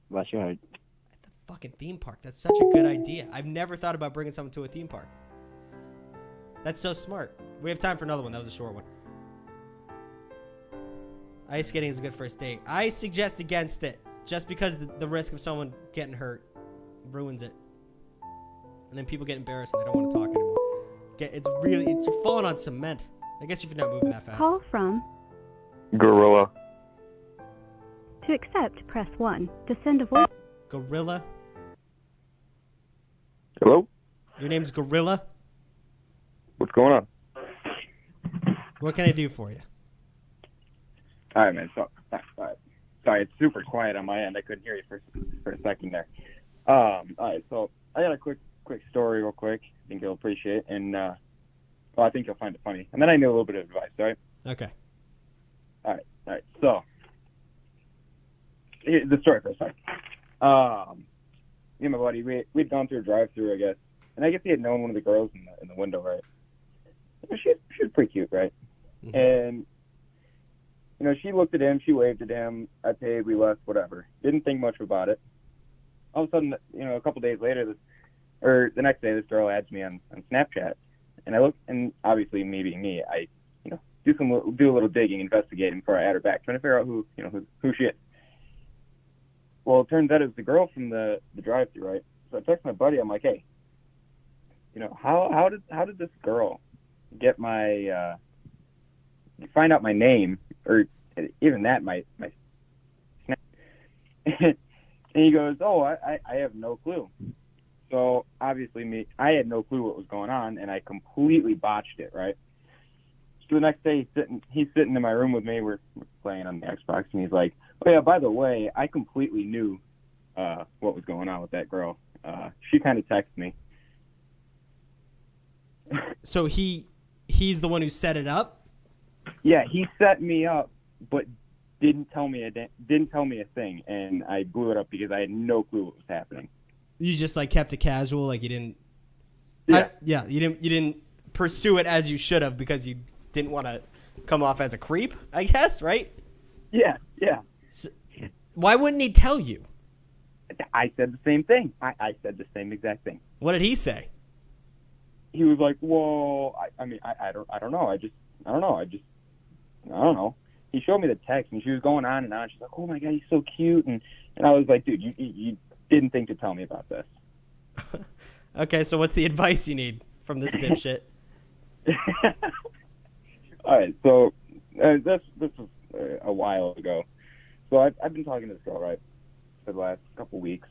Bless your heart. At the fucking theme park. That's such a good idea. I've never thought about bringing someone to a theme park. That's so smart. We have time for another one. That was a short one. Ice skating is a good first date. I suggest against it just because the risk of someone getting hurt ruins it. And then people get embarrassed and they don't want to talk anymore. You're falling on cement. I guess if you're not moving that fast. Call from Gorilla. to accept, press 1. To send a voice. Gorilla. Hello? Your name's Gorilla? What's going on? What can I do for you? All right, man. Sorry, it's super quiet on my end. I couldn't hear you for a second there. All right, so I got a quick story real quick. I think you'll appreciate it, and I think you'll find it funny. And then I need a little bit of advice, all right? Okay. All right. So, the story first. Sorry. Me and my buddy, we'd gone through a drive-through, I guess, and I guess he had known one of the girls in the window, right? She was pretty cute, right? Mm-hmm. And she looked at him, she waved at him. I paid, we left, whatever. Didn't think much about it. All of a sudden, a couple days later, the next day, this girl adds me on Snapchat, and I look, and obviously me being me, I do a little digging, investigating before I add her back, trying to figure out who she is. Well, it turns out it was the girl from the drive-thru, right? So I text my buddy. I'm like, hey, how did this girl get my find out my name, or even that my Snap? And he goes, oh, I have no clue. So obviously I had no clue what was going on, and I completely botched it, right? So the next day he's sitting in my room with me. We're playing on the Xbox, and he's like, oh yeah, by the way, I completely knew what was going on with that girl. She kind of texted me. So he's the one who set it up? Yeah, he set me up, but didn't tell me a thing, and I blew it up because I had no clue what was happening. You just kept it casual, like you didn't. Yeah. You didn't pursue it as you should have because you didn't want to come off as a creep, I guess, right? Yeah. So, why wouldn't he tell you? I said the same thing. I said the same exact thing. What did he say? He was like, well, I don't know. I don't know. He showed me the text, and she was going on and on. She's like, oh my God, he's so cute. And I was like, dude, you didn't think to tell me about this. Okay, so what's the advice you need from this dipshit? All right, so this was a while ago. So I've been talking to this girl, right, for the last couple weeks.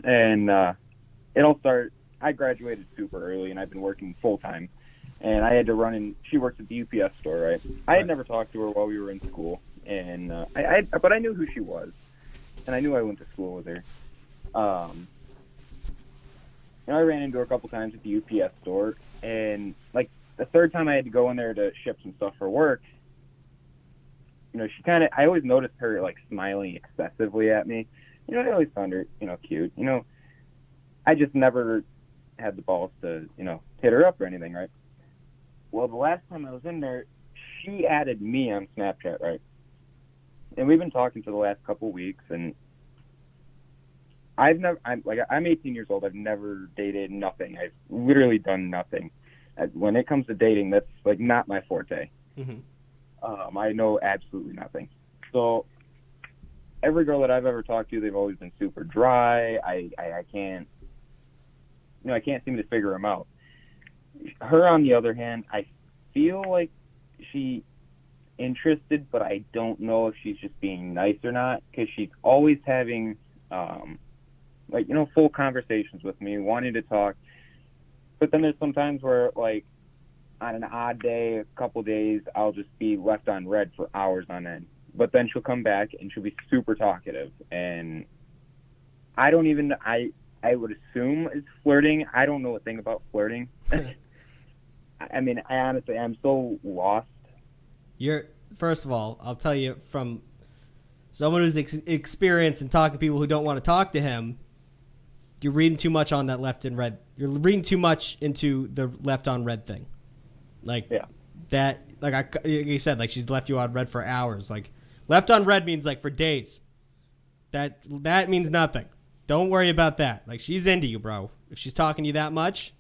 And it all started, I graduated super early, and I've been working full-time. And I had to run in, she works at the UPS store, right? I had never talked to her while we were in school. And but I knew who she was. And I knew I went to school with her. I ran into her a couple times at the UPS store, and the third time I had to go in there to ship some stuff for work, I always noticed her smiling excessively at me. I always found her, cute. I just never had the balls to, hit her up or anything, right? Well, the last time I was in there, she added me on Snapchat, right? And we've been talking for the last couple weeks, and I'm 18 years old. I've never dated, nothing. I've literally done nothing. When it comes to dating, that's not my forte. Mm-hmm. I know absolutely nothing. So every girl that I've ever talked to, they've always been super dry. I can't seem to figure them out. Her, on the other hand, I feel like she's interested, but I don't know if she's just being nice or not, because she's always having full conversations with me, wanting to talk. But then there's some times where, on an odd day, a couple days, I'll just be left on red for hours on end. But then she'll come back, and she'll be super talkative. And I don't even, I would assume it's flirting. I don't know a thing about flirting. I honestly, I'm so lost. First of all, I'll tell you from someone who's experienced in talking to people who don't want to talk to him, You're reading too much on that left and red. You're reading too much into the left on red thing. Like that, like you said, like she's left you on red for hours. Like left on red means like for days. That means nothing. Don't worry about that. Like she's into you, bro. If she's talking to you that much,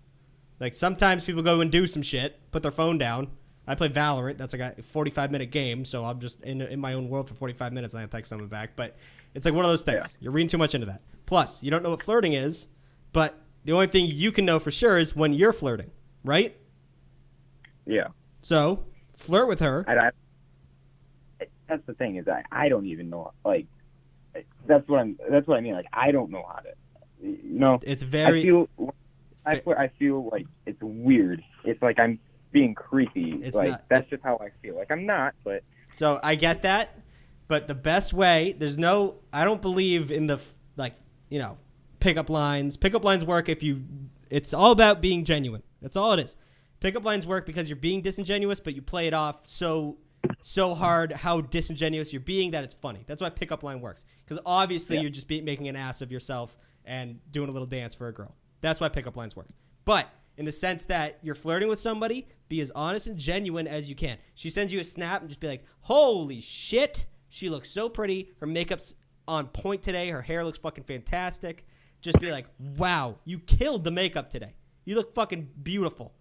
like sometimes people go and do some shit, put their phone down. I play Valorant. That's like a 45-minute game, so I'm just in my own world for 45 minutes and I text someone back. But it's like one of those things. Yeah. You're reading too much into that. Plus, you don't know what flirting is, but the only thing you can know for sure is when you're flirting, right? Yeah. So, flirt with her. That's the thing is I don't even know. Like, that's what I mean. Like, I don't know how to. You know, it's very. I feel like it's weird. It's like I'm being creepy. It's like not, that's just how I feel. Like I'm not, but. So I get that, but the best way. I don't believe in the pickup lines. Pickup lines work if you. It's all about being genuine. That's all it is. Pickup lines work because you're being disingenuous, but you play it off so hard how disingenuous you're being that it's funny. That's why pickup line works. Because obviously you're just making an ass of yourself and doing a little dance for a girl. That's why pickup lines work. But in the sense that you're flirting with somebody, be as honest and genuine as you can. She sends you a snap and just be like, holy shit, she looks so pretty. Her makeup's on point today. Her hair looks fucking fantastic. Just be like, wow, you killed the makeup today. You look fucking beautiful.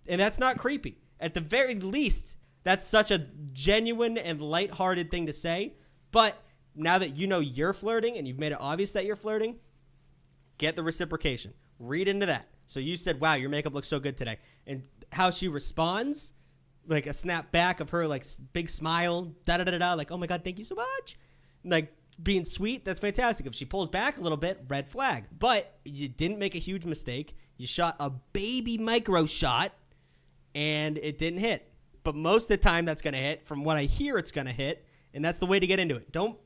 And that's not creepy. At the very least, that's such a genuine and lighthearted thing to say. But now that you know you're flirting and you've made it obvious that you're flirting, get the reciprocation. Read into that. So you said, wow, your makeup looks so good today. And how she responds, like a snap back of her, like big smile, da-da-da-da-da, like, oh my God, thank you so much. Like being sweet, that's fantastic. If she pulls back a little bit, red flag. But you didn't make a huge mistake. You shot a baby micro shot and it didn't hit. But most of the time that's going to hit. From what I hear, it's going to hit. And that's the way to get into it. Don't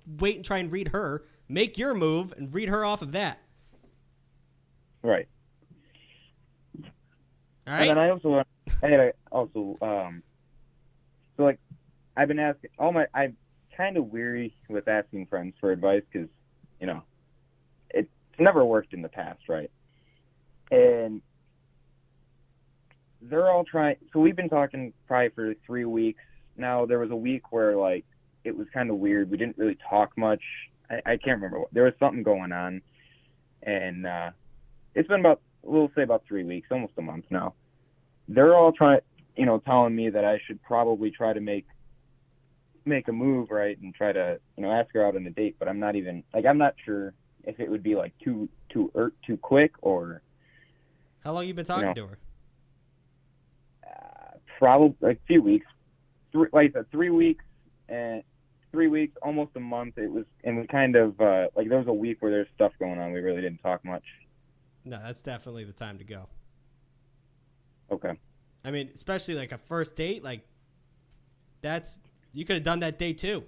wait and try and read her. Make your move and read her off of that. Right. All right. And then so like, I've been asking I'm kind of weary with asking friends for advice because, you know, it's never worked in the past, right? And they're all trying. So we've been talking probably for 3 weeks now. There was a week where like it was kind of weird. We didn't really talk much. I can't remember what. There was something going on, and it's been we'll say about 3 weeks, almost a month now. They're all telling me that I should probably try to make a move, right, and try to ask her out on a date. But I'm not sure if it would be like too quick or. How long you been talking to her? Probably like a few weeks. Like I said, 3 weeks and 3 weeks, almost a month. It was, and we kind of like there was a week where there's stuff going on. We really didn't talk much. No, that's definitely the time to go. Okay. I mean, especially like a first date, like you could have done that day too.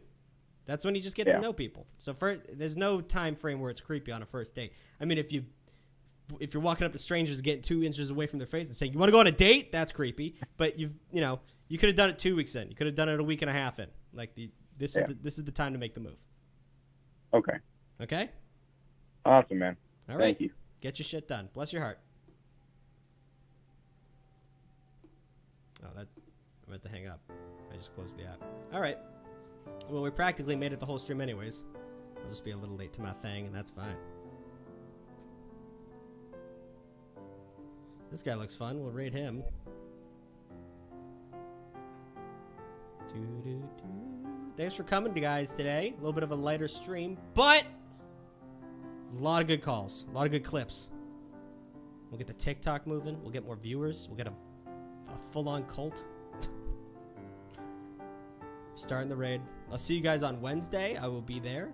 That's when you just get to know people. So there's no time frame where it's creepy on a first date. I mean, if you're walking up to strangers getting 2 inches away from their face and saying, you want to go on a date? That's creepy. But you could have done it 2 weeks in. You could have done it a week and a half in. Like this is the time to make the move. Okay. Okay? Awesome, man. All right. Thank you. Get your shit done. Bless your heart. Oh, I meant to hang up. I just closed the app. All right. Well, we practically made it the whole stream anyways. I'll just be a little late to my thing, and that's fine. This guy looks fun. We'll raid him. Thanks for coming, guys, today. A little bit of a lighter stream, but a lot of good calls. A lot of good clips. We'll get the TikTok moving. We'll get more viewers. We'll get a full-on cult. Starting the raid. I'll see you guys on Wednesday. I will be there.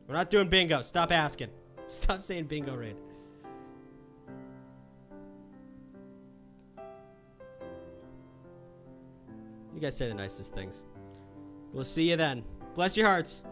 We're not doing bingo. Stop asking. Stop saying bingo raid. You guys say the nicest things. We'll see you then. Bless your hearts.